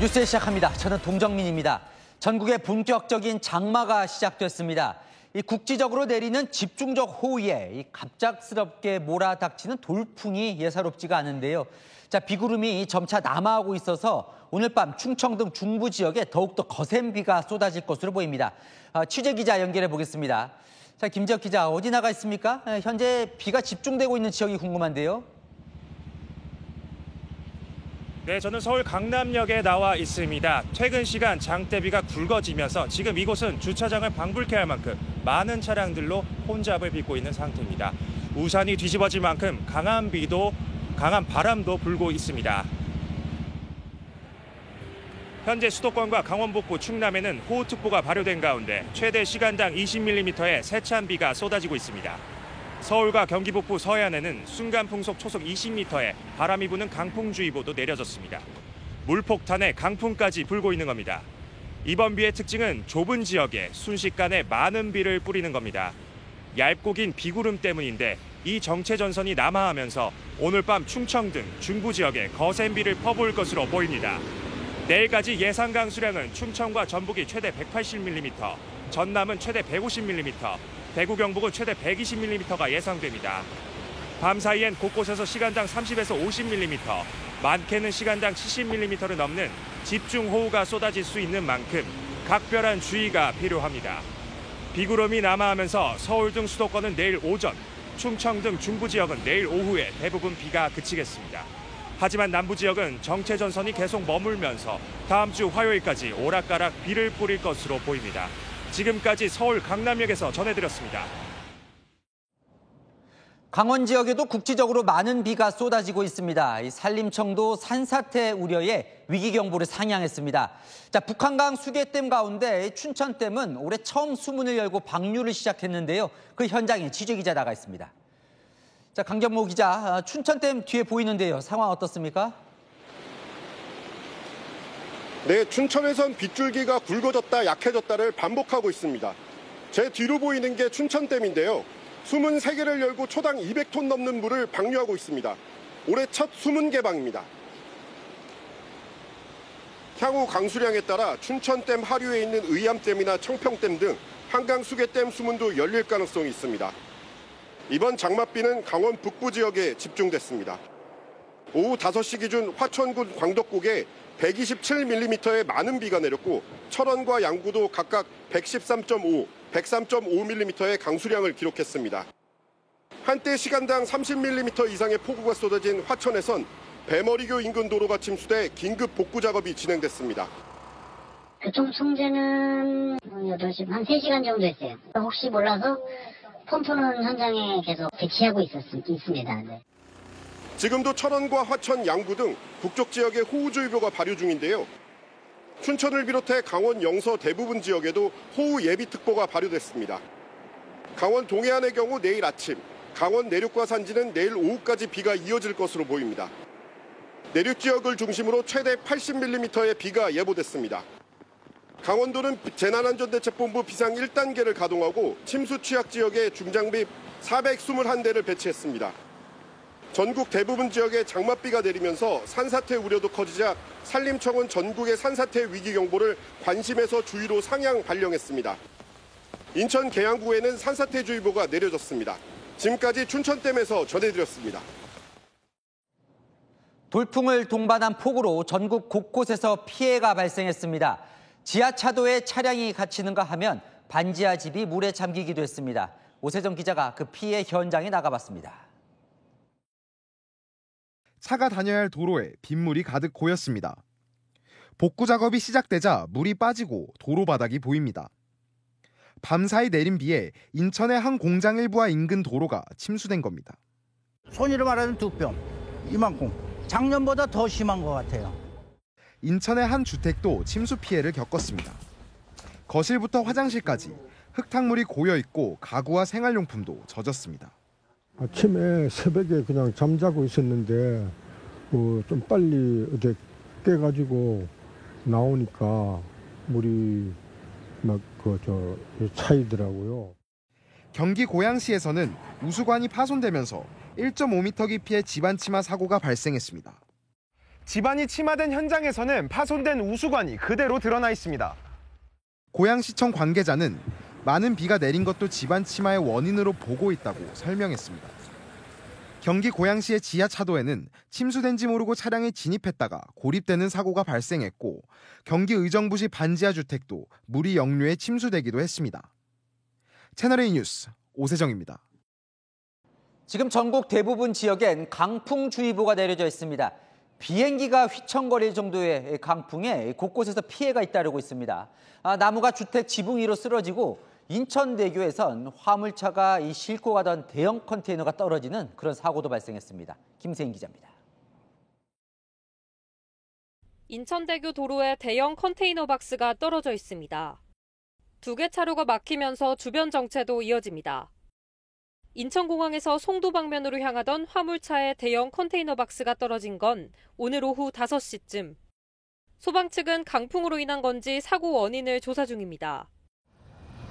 뉴스 시작합니다. 저는 동정민입니다. 전국에 본격적인 장마가 시작됐습니다. 이 국지적으로 내리는 집중적 호우에 갑작스럽게 몰아닥치는 돌풍이 예사롭지가 않은데요. 비구름이 점차 남하하고 있어서 오늘 밤 충청 등 중부 지역에 더욱더 거센 비가 쏟아질 것으로 보입니다. 취재 기자 연결해 보겠습니다. 김지혁 기자, 어디 나가 있습니까? 현재 비가 집중되고 있는 지역이 궁금한데요. 네, 저는 서울 강남역에 나와 있습니다. 퇴근 시간 장대비가 굵어지면서 지금 이곳은 주차장을 방불케 할 만큼 많은 차량들로 혼잡을 빚고 있는 상태입니다. 우산이 뒤집어질 만큼 강한 바람도 불고 있습니다. 현재 수도권과 강원 북부, 충남에는 호우특보가 발효된 가운데 최대 시간당 20mm의 세찬 비가 쏟아지고 있습니다. 서울과 경기 북부 서해안에는 순간풍속 초속 20m의 바람이 부는 강풍주의보도 내려졌습니다. 물폭탄에 강풍까지 불고 있는 겁니다. 이번 비의 특징은 좁은 지역에 순식간에 많은 비를 뿌리는 겁니다. 얇고 긴 비구름 때문인데 이 정체전선이 남하하면서 오늘 밤 충청 등 중부 지역에 거센 비를 퍼부을 것으로 보입니다. 내일까지 예상 강수량은 충청과 전북이 최대 180mm, 전남은 최대 150mm, 대구 경북은 최대 120mm가 예상됩니다. 밤 사이엔 곳곳에서 시간당 30에서 50mm, 많게는 시간당 70mm를 넘는 집중호우가 쏟아질 수 있는 만큼 각별한 주의가 필요합니다. 비구름이 남하하면서 서울 등 수도권은 내일 오전, 충청 등 중부 지역은 내일 오후에 대부분 비가 그치겠습니다. 하지만 남부 지역은 정체전선이 계속 머물면서 다음 주 화요일까지 오락가락 비를 뿌릴 것으로 보입니다. 지금까지 서울 강남역에서 전해드렸습니다. 강원 지역에도 국지적으로 많은 비가 쏟아지고 있습니다. 이 산림청도 산사태 우려에 위기경보를 상향했습니다. 북한강 수계댐 가운데 춘천댐은 올해 처음 수문을 열고 방류를 시작했는데요. 그 현장에 취재기자 나가 있습니다. 강정모 기자, 춘천댐 뒤에 보이는데요. 상황 어떻습니까? 네, 춘천에선 빗줄기가 굵어졌다 약해졌다를 반복하고 있습니다. 제 뒤로 보이는 게 춘천댐인데요. 수문 3개를 열고 초당 200톤 넘는 물을 방류하고 있습니다. 올해 첫 수문 개방입니다. 향후 강수량에 따라 춘천댐 하류에 있는 의암댐이나 청평댐 등 한강 수계댐 수문도 열릴 가능성이 있습니다. 이번 장맛비는 강원 북부 지역에 집중됐습니다. 오후 5시 기준 화천군 광덕국에 127mm의 많은 비가 내렸고 철원과 양구도 각각 113.5, 103.5mm의 강수량을 기록했습니다. 한때 시간당 30mm 이상의 폭우가 쏟아진 화천에선 배머리교 인근 도로가 침수돼 긴급 복구 작업이 진행됐습니다. 교통 통제는 8시, 한 3시간 정도 했어요. 혹시 몰라서 펌프는 현장에 계속 배치하고 있습니다. 네. 지금도 철원과 화천, 양구 등 북쪽 지역에 호우주의보가 발효 중인데요. 춘천을 비롯해 강원 영서 대부분 지역에도 호우 예비특보가 발효됐습니다. 강원 동해안의 경우 내일 아침, 강원 내륙과 산지는 내일 오후까지 비가 이어질 것으로 보입니다. 내륙 지역을 중심으로 최대 80mm의 비가 예보됐습니다. 강원도는 재난안전대책본부 비상 1단계를 가동하고 침수 취약 지역에 중장비 421대를 배치했습니다. 전국 대부분 지역에 장맛비가 내리면서 산사태 우려도 커지자 산림청은 전국의 산사태 위기경보를 관심에서 주의로 상향 발령했습니다. 인천 계양구에는 산사태주의보가 내려졌습니다. 지금까지 춘천댐에서 전해드렸습니다. 돌풍을 동반한 폭우로 전국 곳곳에서 피해가 발생했습니다. 지하차도에 차량이 갇히는가 하면 반지하 집이 물에 잠기기도 했습니다. 오세정 기자가 그 피해 현장에 나가봤습니다. 차가 다녀야 할 도로에 빗물이 가득 고였습니다. 복구 작업이 시작되자 물이 빠지고 도로 바닥이 보입니다. 밤사이 내린 비에 인천의 한 공장 일부와 인근 도로가 침수된 겁니다. 손으로 말하면 2뼘, 이만큼. 작년보다 더 심한 것 같아요. 인천의 한 주택도 침수 피해를 겪었습니다. 거실부터 화장실까지 흙탕물이 고여있고 가구와 생활용품도 젖었습니다. 아침에 새벽에 그냥 잠자고 있었는데 좀 빨리 어제 깨가지고 나오니까 물이 막 차이더라고요. 경기 고양시에서는 우수관이 파손되면서 1.5m 깊이의 집안 침하 사고가 발생했습니다. 집안이 침하된 현장에서는 파손된 우수관이 그대로 드러나 있습니다. 고양시청 관계자는 많은 비가 내린 것도 집안 침하의 원인으로 보고 있다고 설명했습니다. 경기 고양시의 지하차도에는 침수된지 모르고 차량이 진입했다가 고립되는 사고가 발생했고 경기 의정부시 반지하 주택도 물이 역류해 침수되기도 했습니다. 채널A 뉴스 오세정입니다. 지금 전국 대부분 지역엔 강풍주의보가 내려져 있습니다. 비행기가 휘청거릴 정도의 강풍에 곳곳에서 피해가 잇따르고 있습니다. 나무가 주택 지붕 위로 쓰러지고 인천대교에선 화물차가 싣고 가던 대형 컨테이너가 떨어지는 그런 사고도 발생했습니다. 김세인 기자입니다. 인천대교 도로에 대형 컨테이너 박스가 떨어져 있습니다. 2개 차로가 막히면서 주변 정체도 이어집니다. 인천공항에서 송도 방면으로 향하던 화물차에 대형 컨테이너 박스가 떨어진 건 오늘 오후 5시쯤. 소방 측은 강풍으로 인한 건지 사고 원인을 조사 중입니다.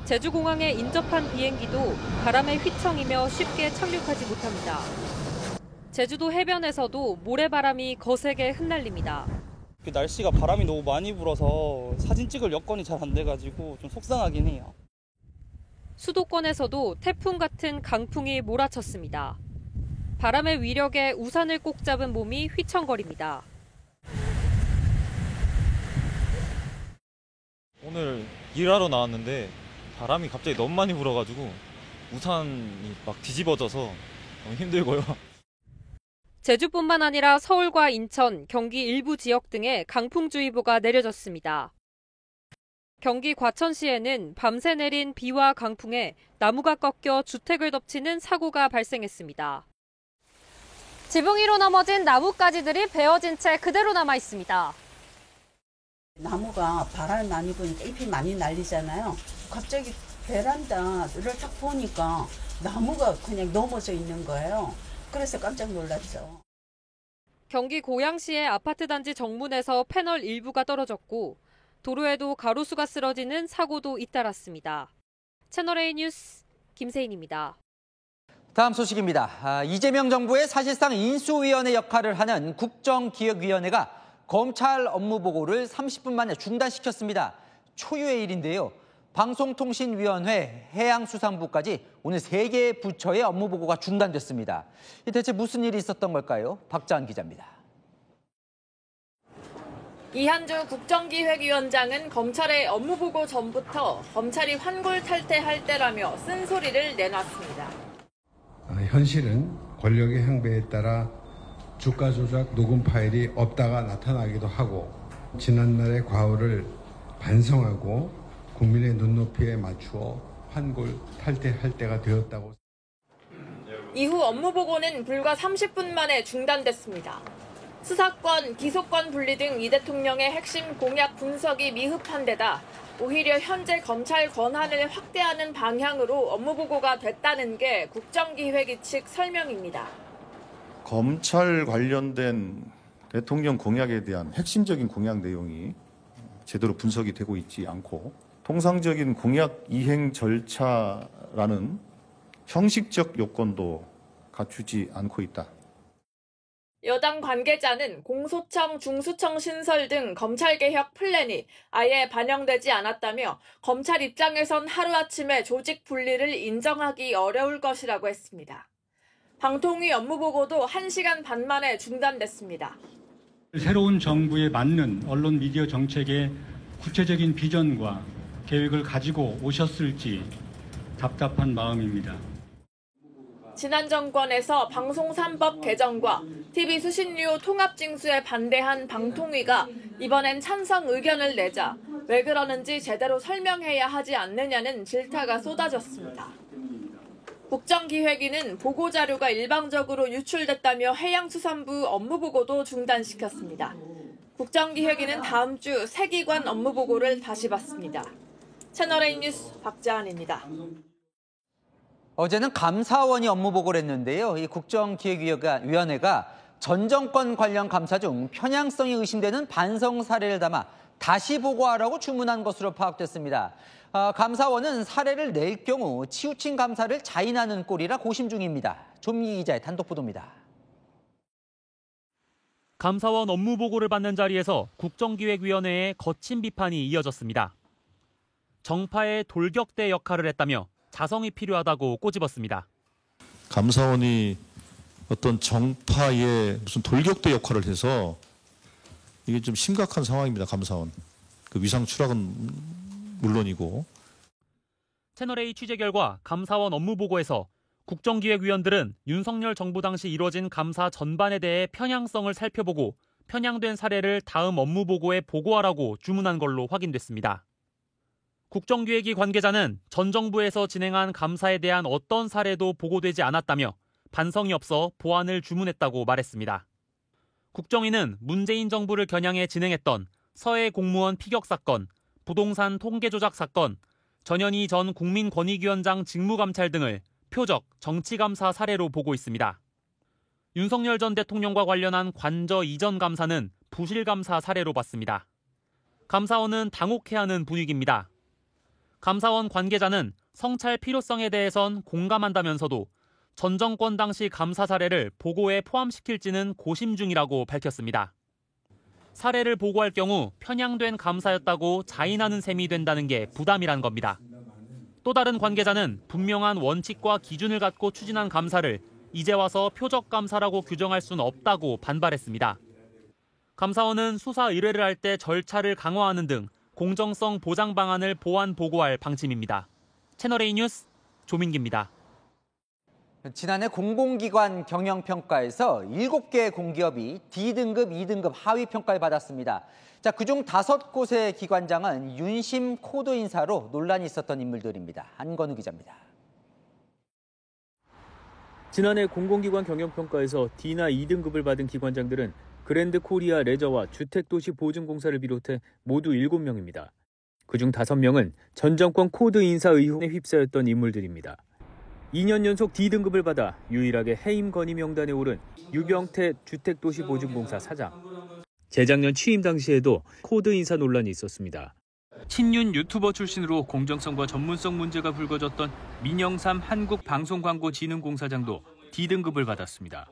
제주공항에 인접한 비행기도 바람에 휘청이며 쉽게 착륙하지 못합니다. 제주도 해변에서도 모래바람이 거세게 흩날립니다. 날씨가 바람이 너무 많이 불어서 사진 찍을 여건이 잘 안 돼가지고 좀 속상하긴 해요. 수도권에서도 태풍 같은 강풍이 몰아쳤습니다. 바람의 위력에 우산을 꼭 잡은 몸이 휘청거립니다. 오늘 일하러 나왔는데 바람이 갑자기 너무 많이 불어가지고 우산이 막 뒤집어져서 너무 힘들고요. 제주뿐만 아니라 서울과 인천, 경기 일부 지역 등에 강풍주의보가 내려졌습니다. 경기 과천시에는 밤새 내린 비와 강풍에 나무가 꺾여 주택을 덮치는 사고가 발생했습니다. 지붕 위로 넘어진 나뭇가지들이 베어진 채 그대로 남아 있습니다. 나무가 바람이 많이 부니까 잎이 많이 날리잖아요. 갑자기 베란다를 딱 보니까 나무가 그냥 넘어져 있는 거예요. 그래서 깜짝 놀랐죠. 경기 고양시의 아파트 단지 정문에서 패널 일부가 떨어졌고 도로에도 가로수가 쓰러지는 사고도 잇따랐습니다. 채널A 뉴스 김세인입니다. 다음 소식입니다. 이재명 정부의 사실상 인수위원회 역할을 하는 국정기획위원회가 검찰 업무 보고를 30분 만에 중단시켰습니다. 초유의 일인데요. 방송통신위원회, 해양수산부까지 오늘 3개 부처의 업무 보고가 중단됐습니다. 대체 무슨 일이 있었던 걸까요? 박자한 기자입니다. 이한주 국정기획위원장은 검찰의 업무 보고 전부터 검찰이 환골탈태할 때라며 쓴소리를 내놨습니다. 현실은 권력의 향배에 따라 주가 조작 녹음 파일이 없다가 나타나기도 하고 지난날의 과오를 반성하고 국민의 눈높이에 맞추어 환골탈태할 때가 되었다고. 이후 업무 보고는 불과 30분 만에 중단됐습니다. 수사권, 기소권 분리 등 이 대통령의 핵심 공약 분석이 미흡한 데다 오히려 현재 검찰 권한을 확대하는 방향으로 업무 보고가 됐다는 게 국정기획위 측 설명입니다. 검찰 관련된 대통령 공약에 대한 핵심적인 공약 내용이 제대로 분석이 되고 있지 않고 통상적인 공약 이행 절차라는 형식적 요건도 갖추지 않고 있다. 여당 관계자는 공소청, 중수청 신설 등 검찰개혁 플랜이 아예 반영되지 않았다며 검찰 입장에선 하루아침에 조직 분리를 인정하기 어려울 것이라고 했습니다. 방통위 업무 보고도 1시간 반 만에 중단됐습니다. 새로운 정부에 맞는 언론 미디어 정책의 구체적인 비전과 계획을 가지고 오셨을지 답답한 마음입니다. 지난 정권에서 방송 3법 개정과 TV 수신료 통합 징수에 반대한 방통위가 이번엔 찬성 의견을 내자 왜 그러는지 제대로 설명해야 하지 않느냐는 질타가 쏟아졌습니다. 국정기획위는 보고자료가 일방적으로 유출됐다며 해양수산부 업무보고도 중단시켰습니다. 국정기획위는 다음 주 새 기관 업무보고를 다시 받습니다. 채널A 뉴스 박자한입니다. 어제는 감사원이 업무 보고를 했는데요. 이 국정기획위원회가 전 정권 관련 감사 중 편향성이 의심되는 반성 사례를 담아 다시 보고하라고 주문한 것으로 파악됐습니다. 감사원은 사례를 낼 경우 치우친 감사를 자인하는 꼴이라 고심 중입니다. 조민기 기자의 단독 보도입니다. 감사원 업무 보고를 받는 자리에서 국정기획위원회의 거친 비판이 이어졌습니다. 정파의 돌격대 역할을 했다며 자성이 필요하다고 꼬집었습니다. 감사원이 어떤 정파의 무슨 돌격대 역할을 해서 이게 좀 심각한 상황입니다. 감사원. 그 위상 추락은 물론이고. 채널A 취재 결과 감사원 업무 보고에서 국정기획위원들은 윤석열 정부 당시 이뤄진 감사 전반에 대해 편향성을 살펴보고 편향된 사례를 다음 업무 보고에 보고하라고 주문한 걸로 확인됐습니다. 국정기획위 관계자는 전 정부에서 진행한 감사에 대한 어떤 사례도 보고되지 않았다며 반성이 없어 보완을 주문했다고 말했습니다. 국정위는 문재인 정부를 겨냥해 진행했던 서해 공무원 피격 사건, 부동산 통계 조작 사건, 전현희 전 국민권익위원장 직무감찰 등을 표적, 정치감사 사례로 보고 있습니다. 윤석열 전 대통령과 관련한 관저 이전 감사는 부실감사 사례로 봤습니다. 감사원은 당혹해하는 분위기입니다. 감사원 관계자는 성찰 필요성에 대해선 공감한다면서도 전 정권 당시 감사 사례를 보고에 포함시킬지는 고심 중이라고 밝혔습니다. 사례를 보고할 경우 편향된 감사였다고 자인하는 셈이 된다는 게 부담이란 겁니다. 또 다른 관계자는 분명한 원칙과 기준을 갖고 추진한 감사를 이제 와서 표적 감사라고 규정할 수는 없다고 반발했습니다. 감사원은 수사 의뢰를 할 때 절차를 강화하는 등 공정성 보장 방안을 보완 보고할 방침입니다. 채널A 뉴스 조민기입니다. 지난해 공공기관 경영평가에서 7개 공기업이 D등급, 2등급 하위 평가를 받았습니다. 자, 그중 5곳의 기관장은 윤심 코드 인사로 논란이 있었던 인물들입니다. 안건우 기자입니다. 지난해 공공기관 경영평가에서 D나 2등급을 받은 기관장들은 그랜드 코리아 레저와 주택도시보증공사를 비롯해 모두 7명입니다. 그중 5명은 전 정권 코드 인사 의혹에 휩싸였던 인물들입니다. 2년 연속 D등급을 받아 유일하게 해임 건의 명단에 오른 유병태 주택도시보증공사 사장. 재작년 취임 당시에도 코드 인사 논란이 있었습니다. 친윤 유튜버 출신으로 공정성과 전문성 문제가 불거졌던 민영삼 한국방송광고진흥공사장도 D등급을 받았습니다.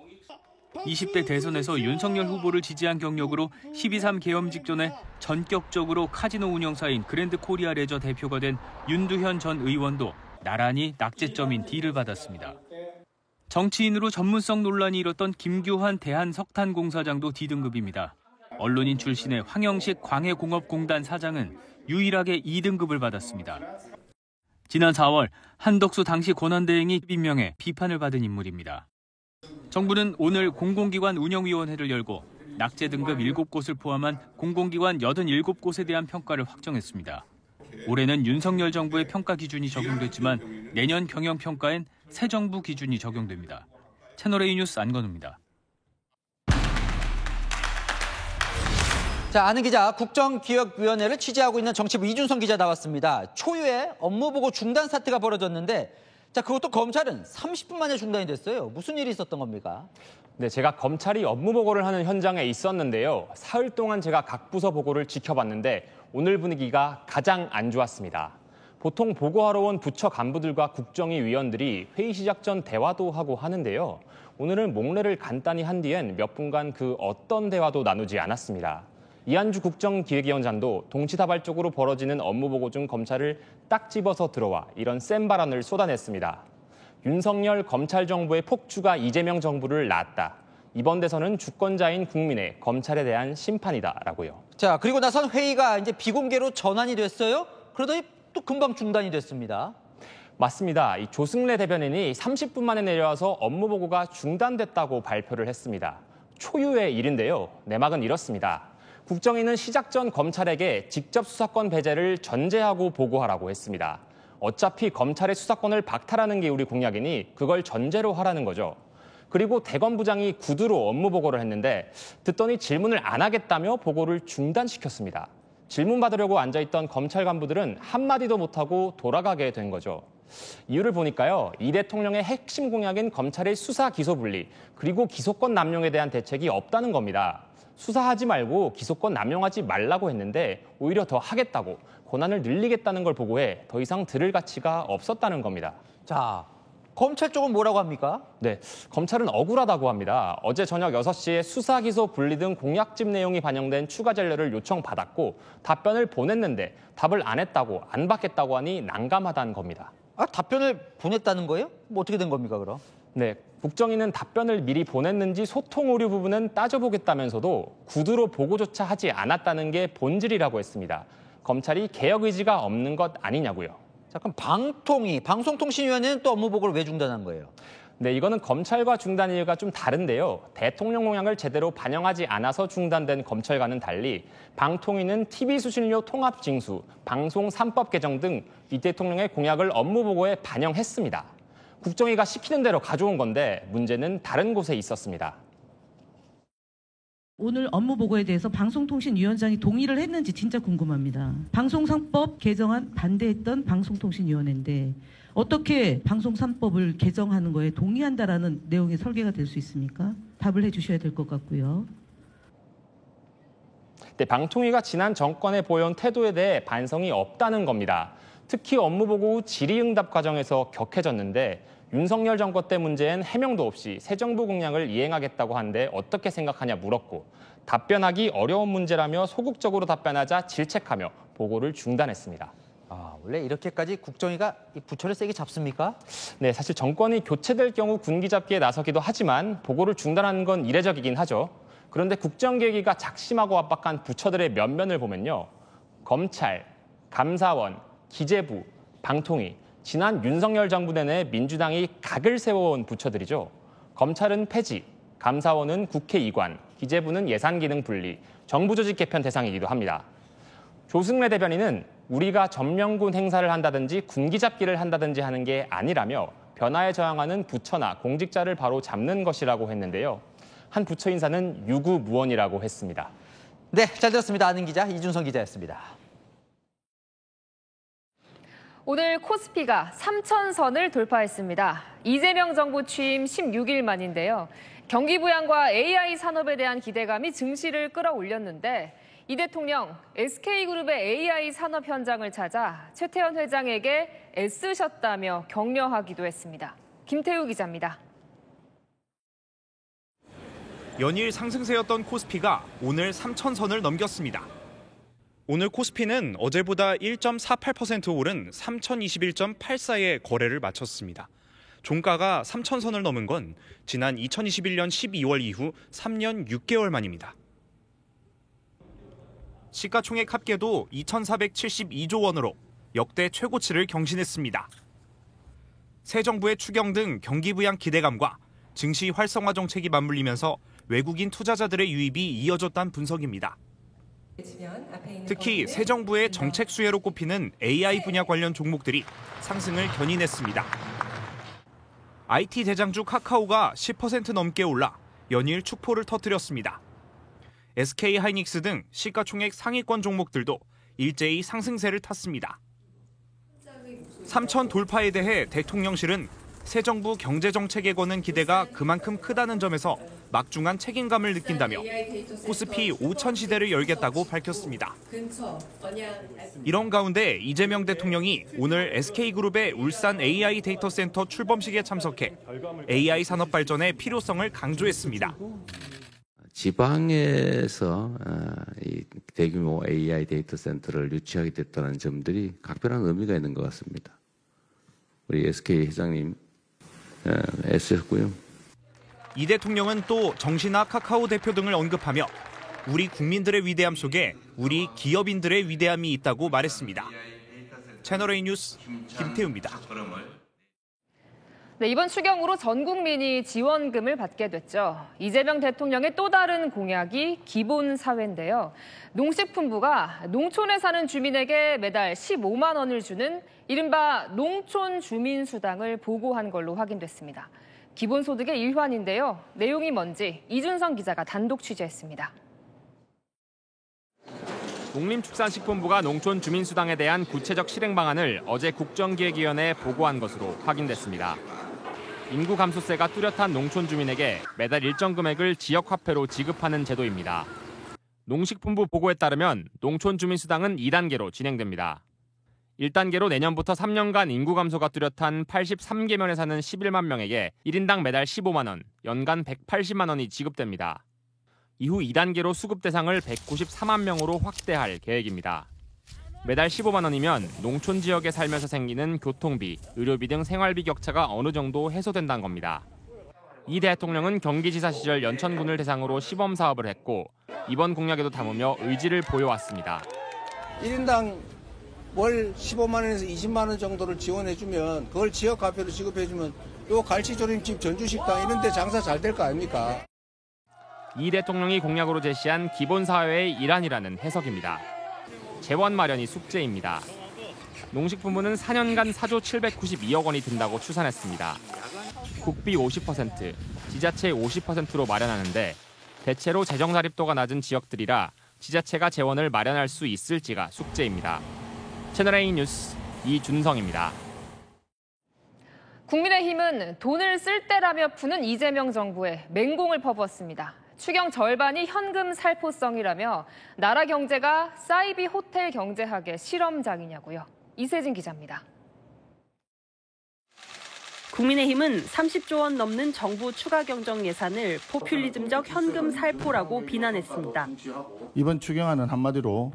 20대 대선에서 윤석열 후보를 지지한 경력으로 12.3 계엄 직전에 전격적으로 카지노 운영사인 그랜드 코리아 레저 대표가 된 윤두현 전 의원도 나란히 낙제점인 D를 받았습니다. 정치인으로 전문성 논란이 일었던 김규환 대한석탄공사장도 D등급입니다. 언론인 출신의 황영식 광해공업공단 사장은 유일하게 2등급을 받았습니다. 지난 4월 한덕수 당시 권한대행이 임명해 비판을 받은 인물입니다. 정부는 오늘 공공기관 운영위원회를 열고 낙제 등급 7곳을 포함한 공공기관 87곳에 대한 평가를 확정했습니다. 올해는 윤석열 정부의 평가 기준이 적용됐지만 내년 경영평가엔 새 정부 기준이 적용됩니다. 채널A 뉴스 안건우입니다. 자, 아는 기자, 국정기획위원회를 취재하고 있는 정치부 이준성 기자 나왔습니다. 초유의 업무보고 중단 사태가 벌어졌는데, 자, 그것도 검찰은 30분 만에 중단이 됐어요. 무슨 일이 있었던 겁니까? 네, 제가 검찰이 업무보고를 하는 현장에 있었는데요. 사흘 동안 제가 각 부서 보고를 지켜봤는데 오늘 분위기가 가장 안 좋았습니다. 보통 보고하러 온 부처 간부들과 국정위 위원들이 회의 시작 전 대화도 하고 하는데요. 오늘은 목례를 간단히 한 뒤엔 몇 분간 그 어떤 대화도 나누지 않았습니다. 이한주 국정기획위원장도 동시다발적으로 벌어지는 업무보고 중 검찰을 딱 집어서 들어와 이런 센 발언을 쏟아냈습니다. 윤석열 검찰 정부의 폭주가 이재명 정부를 낳았다. 이번 대선은 주권자인 국민의 검찰에 대한 심판이다라고요. 자, 그리고 나선 회의가 이제 비공개로 전환이 됐어요. 그러더니 또 금방 중단이 됐습니다. 맞습니다. 이 조승래 대변인이 30분 만에 내려와서 업무보고가 중단됐다고 발표를 했습니다. 초유의 일인데요. 내막은 이렇습니다. 국정위는 시작 전 검찰에게 직접 수사권 배제를 전제하고 보고하라고 했습니다. 어차피 검찰의 수사권을 박탈하는 게 우리 공약이니 그걸 전제로 하라는 거죠. 그리고 대검 부장이 구두로 업무 보고를 했는데 듣더니 질문을 안 하겠다며 보고를 중단시켰습니다. 질문 받으려고 앉아있던 검찰 간부들은 한마디도 못하고 돌아가게 된 거죠. 이유를 보니까요. 이 대통령의 핵심 공약인 검찰의 수사 기소 분리 그리고 기소권 남용에 대한 대책이 없다는 겁니다. 수사하지 말고 기소권 남용하지 말라고 했는데 오히려 더 하겠다고 권한을 늘리겠다는 걸 보고해 더 이상 들을 가치가 없었다는 겁니다. 자, 검찰 쪽은 뭐라고 합니까? 네, 검찰은 억울하다고 합니다. 어제 저녁 6시에 수사, 기소, 분리 등 공약집 내용이 반영된 추가 전례를 요청받았고 답변을 보냈는데 답을 안 했다고, 안 받겠다고 하니 난감하다는 겁니다. 아, 답변을 보냈다는 거예요? 뭐 어떻게 된 겁니까, 그럼? 네, 국정위는 답변을 미리 보냈는지 소통 오류 부분은 따져보겠다면서도 구두로 보고조차 하지 않았다는 게 본질이라고 했습니다. 검찰이 개혁 의지가 없는 것 아니냐고요. 잠깐, 방송통신위원회는 또 업무 보고를 왜 중단한 거예요? 네, 이거는 검찰과 중단 이유가 좀 다른데요. 대통령 공약을 제대로 반영하지 않아서 중단된 검찰과는 달리 방통위는 TV 수신료 통합 징수, 방송 3법 개정 등 이 대통령의 공약을 업무 보고에 반영했습니다. 국정위가 시키는 대로 가져온 건데 문제는 다른 곳에 있었습니다. 오늘 업무 보고에 대해서 방송통신위원장이 동의를 했는지 진짜 궁금합니다. 방송 3법 개정안 반대했던 방송통신위원회인데 어떻게 방송 3법을 개정하는 거에 동의한다라는 내용의 설계가 될 수 있습니까? 답을 해주셔야 될 것 같고요. 네, 방통위가 지난 정권에 보여온 태도에 대해 반성이 없다는 겁니다. 특히 업무 보고 후 질의응답 과정에서 격해졌는데 윤석열 정권 때 문제엔 해명도 없이 새 정부 공약을 이행하겠다고 하는데 어떻게 생각하냐 물었고 답변하기 어려운 문제라며 소극적으로 답변하자 질책하며 보고를 중단했습니다. 아, 원래 이렇게까지 국정위가 이 부처를 세게 잡습니까? 네, 사실 정권이 교체될 경우 군기 잡기에 나서기도 하지만 보고를 중단하는 건 이례적이긴 하죠. 그런데 국정기획위가 작심하고 압박한 부처들의 면면을 보면요. 검찰, 감사원, 기재부, 방통위, 지난 윤석열 정부 내내 민주당이 각을 세워온 부처들이죠. 검찰은 폐지, 감사원은 국회 이관, 기재부는 예산기능 분리, 정부 조직 개편 대상이기도 합니다. 조승래 대변인은 우리가 전면군 행사를 한다든지 군기 잡기를 한다든지 하는 게 아니라며 변화에 저항하는 부처나 공직자를 바로 잡는 것이라고 했는데요. 한 부처 인사는 유구무원이라고 했습니다. 네, 잘 들었습니다. 아는 기자 이준성 기자였습니다. 오늘 코스피가 3,000선을 돌파했습니다. 이재명 정부 취임 16일 만인데요. 경기 부양과 AI 산업에 대한 기대감이 증시를 끌어올렸는데 이 대통령 SK그룹의 AI 산업 현장을 찾아 최태원 회장에게 애쓰셨다며 격려하기도 했습니다. 김태우 기자입니다. 연일 상승세였던 코스피가 오늘 3,000선을 넘겼습니다. 오늘 코스피는 어제보다 1.48% 오른 3,021.84에 거래를 마쳤습니다. 종가가 3,000선을 넘은 건 지난 2021년 12월 이후 3년 6개월 만입니다. 시가총액 합계도 2,472조 원으로 역대 최고치를 경신했습니다. 새 정부의 추경 등 경기 부양 기대감과 증시 활성화 정책이 맞물리면서 외국인 투자자들의 유입이 이어졌다는 분석입니다. 특히 새 정부의 정책 수혜로 꼽히는 AI 분야 관련 종목들이 상승을 견인했습니다. IT 대장주 카카오가 10% 넘게 올라 연일 축포를 터뜨렸습니다. SK하이닉스 등 시가총액 상위권 종목들도 일제히 상승세를 탔습니다. 3,000 돌파에 대해 대통령실은 새 정부 경제정책에 거는 기대가 그만큼 크다는 점에서 막중한 책임감을 느낀다며 코스피 5,000 시대를 열겠다고 밝혔습니다. 이런 가운데 이재명 대통령이 오늘 SK그룹의 울산 AI 데이터센터 출범식에 참석해 AI 산업 발전의 필요성을 강조했습니다. 지방에서 이 대규모 AI 데이터 센터를 유치하게 됐다는 점들이 각별한 의미가 있는 것 같습니다. 우리 SK 회장님 애쓰셨고요. 이 대통령은 또 정신아 카카오 대표 등을 언급하며 우리 국민들의 위대함 속에 우리 기업인들의 위대함이 있다고 말했습니다. 채널A 뉴스 김태우입니다. 네, 이번 추경으로 전 국민이 지원금을 받게 됐죠. 이재명 대통령의 또 다른 공약이 기본사회인데요. 농식품부가 농촌에 사는 주민에게 매달 15만 원을 주는 이른바 농촌주민수당을 보고한 걸로 확인됐습니다. 기본소득의 일환인데요. 내용이 뭔지 이준성 기자가 단독 취재했습니다. 농림축산식품부가 농촌주민수당에 대한 구체적 실행 방안을 어제 국정기획위원회에 보고한 것으로 확인됐습니다. 인구 감소세가 뚜렷한 농촌 주민에게 매달 일정 금액을 지역화폐로 지급하는 제도입니다. 농식품부 보고에 따르면 농촌주민수당은 2단계로 진행됩니다. 1단계로 내년부터 3년간 인구 감소가 뚜렷한 83개면에 사는 11만 명에게 1인당 매달 15만 원, 연간 180만 원이 지급됩니다. 이후 2단계로 수급 대상을 194만 명으로 확대할 계획입니다. 매달 15만 원이면 농촌 지역에 살면서 생기는 교통비, 의료비 등 생활비 격차가 어느 정도 해소된다는 겁니다. 이 대통령은 경기지사 시절 연천군을 대상으로 시범 사업을 했고 이번 공약에도 담으며 의지를 보여왔습니다. 1인당 월 15만 원에서 20만 원 정도를 지원해주면 그걸 지역화폐로 지급해주면 요 갈치조림집, 전주식당 이런 데 장사 잘 될 거 아닙니까? 이 대통령이 공약으로 제시한 기본사회의 일환이라는 해석입니다. 재원 마련이 숙제입니다. 농식품부는 4년간 4조 792억 원이 든다고 추산했습니다. 국비 50%, 지자체 50%로 마련하는데 대체로 재정 자립도가 낮은 지역들이라 지자체가 재원을 마련할 수 있을지가 숙제입니다. 채널A 뉴스 이준성입니다. 국민의힘은 돈을 쓸 때라며 푸는 이재명 정부에 맹공을 퍼부었습니다. 추경 절반이 현금 살포성이라며 나라 경제가 사이비 호텔 경제학의 실험장이냐고요. 이세진 기자입니다. 국민의힘은 30조 원 넘는 정부 추가 경정 예산을 포퓰리즘적 현금 살포라고 비난했습니다. 이번 추경안은 한마디로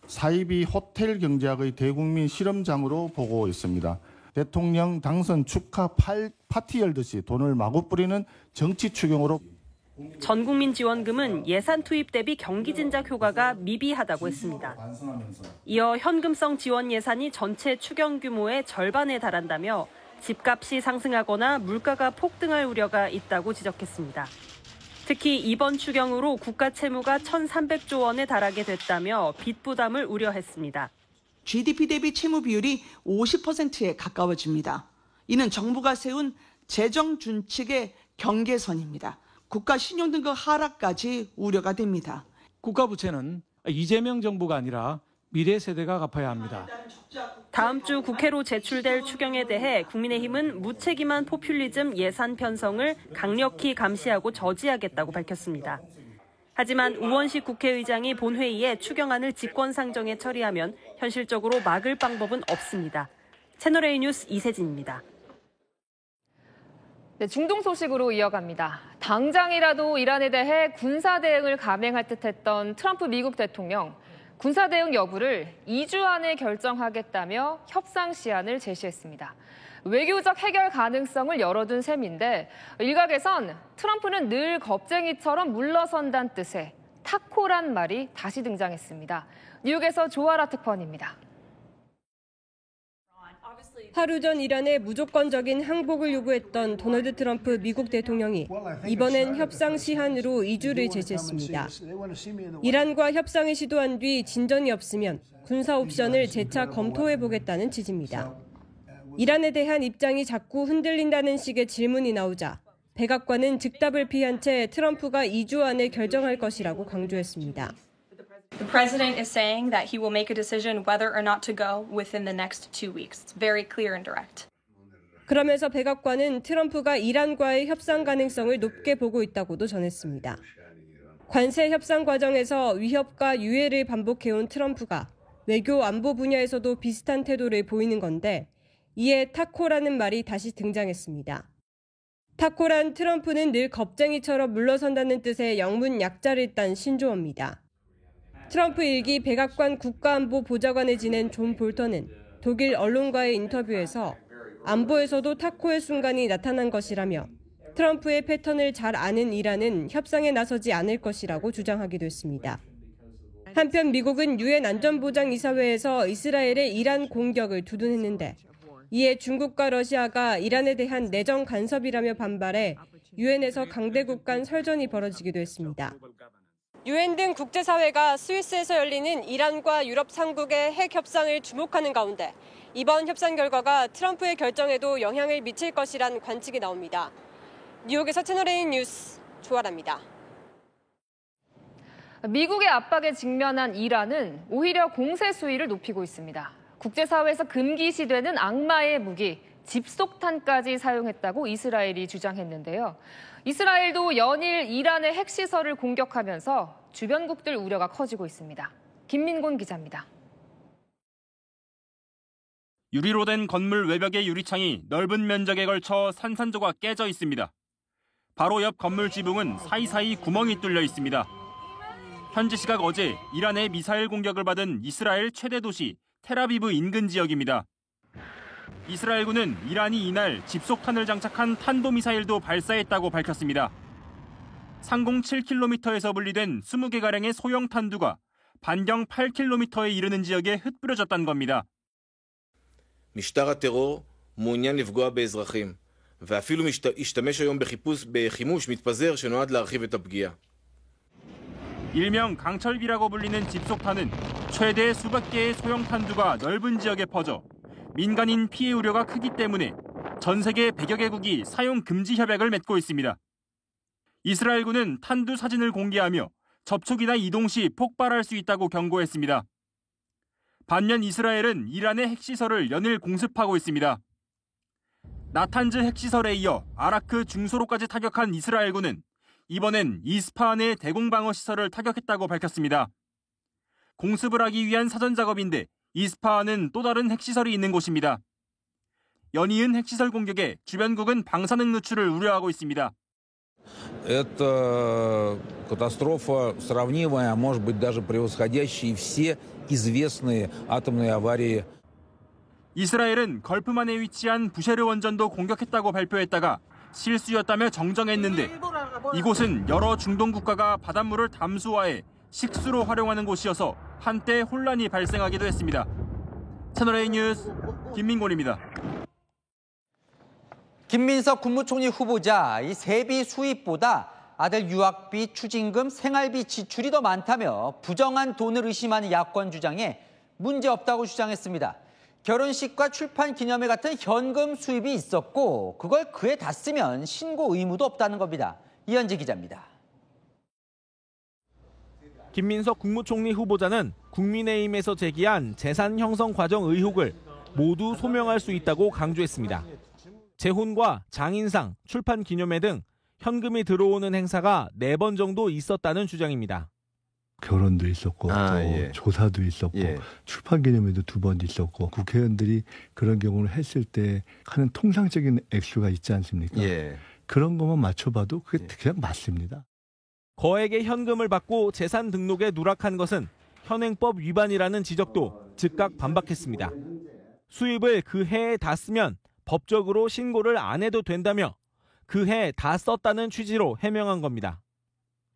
사이비 호텔 경제학의 대국민 실험장으로 보고 있습니다. 대통령 당선 축하 파티 열듯이 돈을 마구 뿌리는 정치 추경으로 전국민 지원금은 예산 투입 대비 경기 진작 효과가 미비하다고 했습니다. 이어 현금성 지원 예산이 전체 추경 규모의 절반에 달한다며 집값이 상승하거나 물가가 폭등할 우려가 있다고 지적했습니다. 특히 이번 추경으로 국가 채무가 1,300조 원에 달하게 됐다며 빚 부담을 우려했습니다. GDP 대비 채무 비율이 50%에 가까워집니다. 이는 정부가 세운 재정 준칙의 경계선입니다. 국가 신용등급 하락까지 우려가 됩니다. 국가 부채는 이재명 정부가 아니라 미래 세대가 갚아야 합니다. 다음 주 국회로 제출될 추경에 대해 국민의힘은 무책임한 포퓰리즘 예산 편성을 강력히 감시하고 저지하겠다고 밝혔습니다. 하지만 우원식 국회의장이 본회의에 추경안을 직권상정해 처리하면 현실적으로 막을 방법은 없습니다. 채널A 뉴스 이세진입니다. 네, 중동 소식으로 이어갑니다. 당장이라도 이란에 대해 군사 대응을 감행할 듯했던 트럼프 미국 대통령. 군사 대응 여부를 2주 안에 결정하겠다며 협상 시한을 제시했습니다. 외교적 해결 가능성을 열어둔 셈인데 일각에선 트럼프는 늘 겁쟁이처럼 물러선다는 뜻의 타코란 말이 다시 등장했습니다. 뉴욕에서 조아라 특파원입니다. 하루 전 이란에 무조건적인 항복을 요구했던 도널드 트럼프 미국 대통령이 이번엔 협상 시한으로 2주를 제시했습니다. 이란과 협상을 시도한 뒤 진전이 없으면 군사 옵션을 재차 검토해보겠다는 취지입니다. 이란에 대한 입장이 자꾸 흔들린다는 식의 질문이 나오자 백악관은 즉답을 피한 채 트럼프가 2주 안에 결정할 것이라고 강조했습니다. The president is saying that he will make a decision whether or not to go within the next 2 weeks. It's very clear and direct. 그러면서 백악관은 트럼프가 이란과의 협상 가능성을 높게 보고 있다고도 전했습니다. 관세 협상 과정에서 위협과 유예를 반복해온 트럼프가 외교 안보 분야에서도 비슷한 태도를 보이는 건데 이에 타코라는 말이 다시 등장했습니다. 타코란 트럼프는 늘 겁쟁이처럼 물러선다는 뜻의 영문 약자를 딴 신조어입니다. 트럼프 일기 백악관 국가안보 보좌관을 지낸 존 볼턴은 독일 언론과의 인터뷰에서 안보에서도 타코의 순간이 나타난 것이라며 트럼프의 패턴을 잘 아는 이란은 협상에 나서지 않을 것이라고 주장하기도 했습니다. 한편 미국은 유엔 안전보장이사회에서 이스라엘의 이란 공격을 두둔했는데 이에 중국과 러시아가 이란에 대한 내정 간섭이라며 반발해 유엔에서 강대국 간 설전이 벌어지기도 했습니다. 유엔 등 국제사회가 스위스에서 열리는 이란과 유럽 3국의 핵 협상을 주목하는 가운데 이번 협상 결과가 트럼프의 결정에도 영향을 미칠 것이란 관측이 나옵니다. 뉴욕에서 채널A 뉴스 조아라입니다. 미국의 압박에 직면한 이란은 오히려 공세 수위를 높이고 있습니다. 국제사회에서 금기시되는 악마의 무기, 집속탄까지 사용했다고 이스라엘이 주장했는데요. 이스라엘도 연일 이란의 핵시설을 공격하면서 주변국들 우려가 커지고 있습니다. 김민곤 기자입니다. 유리로 된 건물 외벽의 유리창이 넓은 면적에 걸쳐 산산조각 깨져 있습니다. 바로 옆 건물 지붕은 사이사이 구멍이 뚫려 있습니다. 현지 시각 어제 이란의 미사일 공격을 받은 이스라엘 최대 도시 텔아비브 인근 지역입니다. 이스라엘군은 이란이 이날 집속탄을 장착한 탄도미사일도 발사했다고 밝혔습니다. 상공 7km에서 분리된 20개가량의 소형 탄두가 반경 8km에 이르는 지역에 흩뿌려졌다는 겁니다. משטר הטרור מעוניין לפגוע באזרחים, ואפילו השתמש היום בחימוש מתפזר שנועד להרחיב את הפגיעה. 일명 강철비라고 불리는 집속탄은 최대 수백 개의 소형 탄두가 넓은 지역에 퍼져 민간인 피해 우려가 크기 때문에 전 세계 100여 개국이 사용 금지 협약을 맺고 있습니다. 이스라엘군은 탄두 사진을 공개하며 접촉이나 이동 시 폭발할 수 있다고 경고했습니다. 반면 이스라엘은 이란의 핵시설을 연일 공습하고 있습니다. 나탄즈 핵시설에 이어 아라크 중소로까지 타격한 이스라엘군은 이번엔 이스파한의 대공방어 시설을 타격했다고 밝혔습니다. 공습을 하기 위한 사전 작업인데 이스파한은 또 다른 핵시설이 있는 곳입니다. 연이은 핵시설 공격에 주변국은 방사능 누출을 우려하고 있습니다. Это катастрофа, сравнимая, а может быть даже превосходящая все известные атомные аварии. 이스라엘은 걸프만에 위치한 부쉐르 원전도 공격했다고 발표했다가 실수였다며 정정했는데 이곳은 여러 중동 국가가 바닷물을 담수화해 식수로 활용하는 곳이어서 한때 혼란이 발생하기도 했습니다. 채널A 뉴스 김민곤입니다. 김민석 국무총리 후보자 이 세비 수입보다 아들 유학비, 추징금, 생활비 지출이 더 많다며 부정한 돈을 의심하는 야권 주장에 문제없다고 주장했습니다. 결혼식과 출판 기념회 같은 현금 수입이 있었고 그걸 그에 다 쓰면 신고 의무도 없다는 겁니다. 이현지 기자입니다. 김민석 국무총리 후보자는 국민의힘에서 제기한 재산 형성 과정 의혹을 모두 소명할 수 있다고 강조했습니다. 재혼과 장인상, 출판 기념회 등 현금이 들어오는 행사가 4번 정도 있었다는 주장입니다. 결혼도 있었고 또 조사도 있었고 출판 기념회도 2번 있었고 국회의원들이 그런 경우를 했을 때 하는 통상적인 액수가 있지 않습니까? 그런 것만 맞춰봐도 그게 그냥 맞습니다. 거액의 현금을 받고 재산 등록에 누락한 것은 현행법 위반이라는 지적도 즉각 반박했습니다. 수입을 그 해에 다 쓰면 법적으로 신고를 안 해도 된다며 그 해 다 썼다는 취지로 해명한 겁니다.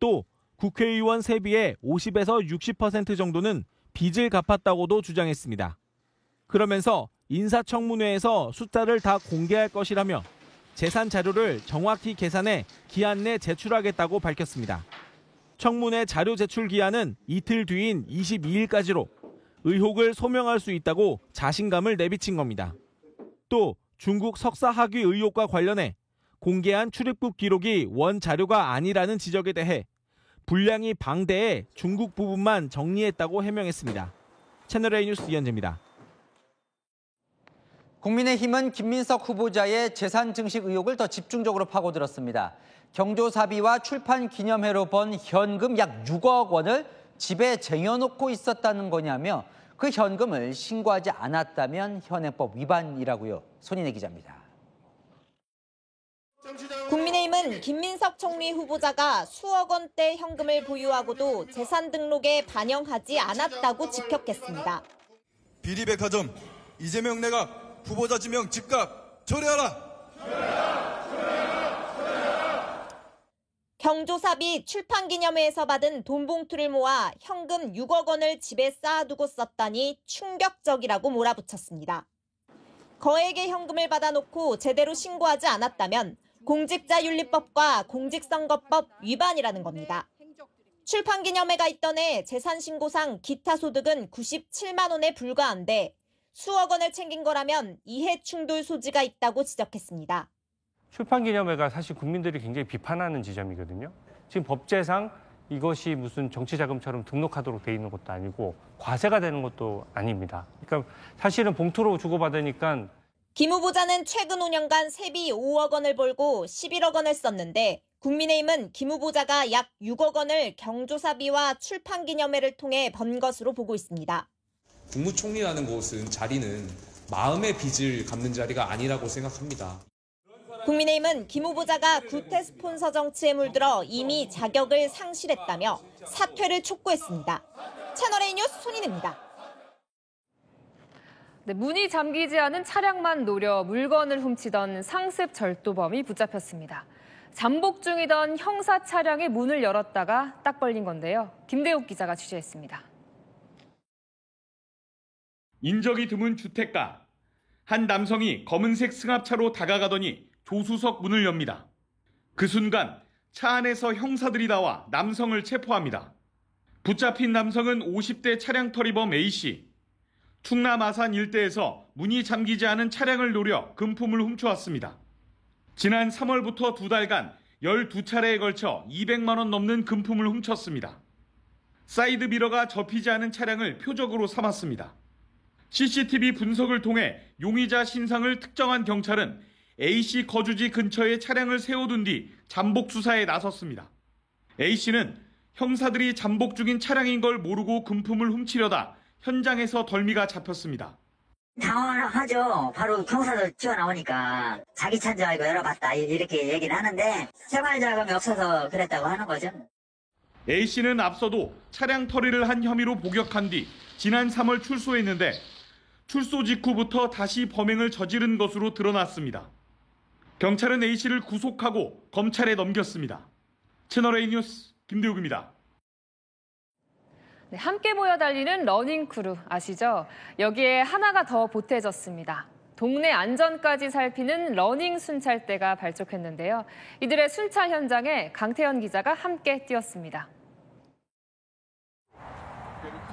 또 국회의원 세비의 50에서 60% 정도는 빚을 갚았다고도 주장했습니다. 그러면서 인사청문회에서 숫자를 다 공개할 것이라며 재산 자료를 정확히 계산해 기한 내 제출하겠다고 밝혔습니다. 청문회 자료 제출 기한은 이틀 뒤인 22일까지로 의혹을 소명할 수 있다고 자신감을 내비친 겁니다. 또 중국 석사 학위 의혹과 관련해 공개한 출입국 기록이 원 자료가 아니라는 지적에 대해 분량이 방대해 중국 부분만 정리했다고 해명했습니다. 채널A 뉴스 이현재입니다. 국민의힘은 김민석 후보자의 재산 증식 의혹을 더 집중적으로 파고들었습니다. 경조사비와 출판 기념회로 번 현금 약 6억 원을 집에 쟁여놓고 있었다는 거냐며 그 현금을 신고하지 않았다면 현행법 위반이라고요. 손인혜 기자입니다. 국민의힘은 김민석 총리 후보자가 수억 원대 현금을 보유하고도 재산 등록에 반영하지 않았다고 직격했습니다. 비리백화점 이재명 내각 후보자 지명 즉각 철회하라. 경조사비 출판기념회에서 받은 돈 봉투를 모아 현금 6억 원을 집에 쌓아두고 썼다니 충격적이라고 몰아붙였습니다. 거액의 현금을 받아놓고 제대로 신고하지 않았다면 공직자윤리법과 공직선거법 위반이라는 겁니다. 출판기념회가 있던 해 재산신고상 기타 소득은 97만 원에 불과한데 수억 원을 챙긴 거라면 이해충돌 소지가 있다고 지적했습니다. 출판기념회가 사실 국민들이 굉장히 비판하는 지점이거든요. 지금 법제상 이것이 무슨 정치자금처럼 등록하도록 돼 있는 것도 아니고 과세가 되는 것도 아닙니다. 그러니까 사실은 봉투로 주고받으니까 김 후보자는 최근 5년간 세비 5억 원을 벌고 11억 원을 썼는데 국민의힘은 김 후보자가 약 6억 원을 경조사비와 출판기념회를 통해 번 것으로 보고 있습니다. 국무총리라는 곳은 자리는 마음의 빚을 갚는 자리가 아니라고 생각합니다. 국민의힘은 김 후보자가 구태 스폰서 정치에 물들어 이미 자격을 상실했다며 사퇴를 촉구했습니다. 채널A 뉴스 손인혜입니다. 네, 문이 잠기지 않은 차량만 노려 물건을 훔치던 상습 절도범이 붙잡혔습니다. 잠복 중이던 형사 차량의 문을 열었다가 딱 걸린 건데요. 김대욱 기자가 취재했습니다. 인적이 드문 주택가. 한 남성이 검은색 승합차로 다가가더니 조수석 문을 엽니다. 그 순간 차 안에서 형사들이 나와 남성을 체포합니다. 붙잡힌 남성은 50대 차량 터리범 A씨. 충남 아산 일대에서 문이 잠기지 않은 차량을 노려 금품을 훔쳐왔습니다. 지난 3월부터 2달간 12차례에 걸쳐 200만 원 넘는 금품을 훔쳤습니다. 사이드 미러가 접히지 않은 차량을 표적으로 삼았습니다. CCTV 분석을 통해 용의자 신상을 특정한 경찰은 A씨 거주지 근처에 차량을 세워둔 뒤 잠복 수사에 나섰습니다. A씨는 형사들이 잠복 중인 차량인 걸 모르고 금품을 훔치려다 현장에서 덜미가 잡혔습니다. 당황하죠. 바로 경사도 튀어나오니까 자기 차인 줄 알고 열어봤다 이렇게 얘기는 하는데 생활자금이 없어서 그랬다고 하는 거죠. A씨는 앞서도 차량 터리를 한 혐의로 복역한 뒤 지난 3월 출소했는데 출소 직후부터 다시 범행을 저지른 것으로 드러났습니다. 경찰은 A씨를 구속하고 검찰에 넘겼습니다. 채널A 뉴스 김대욱입니다. 네, 함께 모여 달리는 러닝크루 아시죠? 여기에 하나가 더 보태졌습니다. 동네 안전까지 살피는 러닝 순찰대가 발족했는데요. 이들의 순찰 현장에 강태현 기자가 함께 뛰었습니다.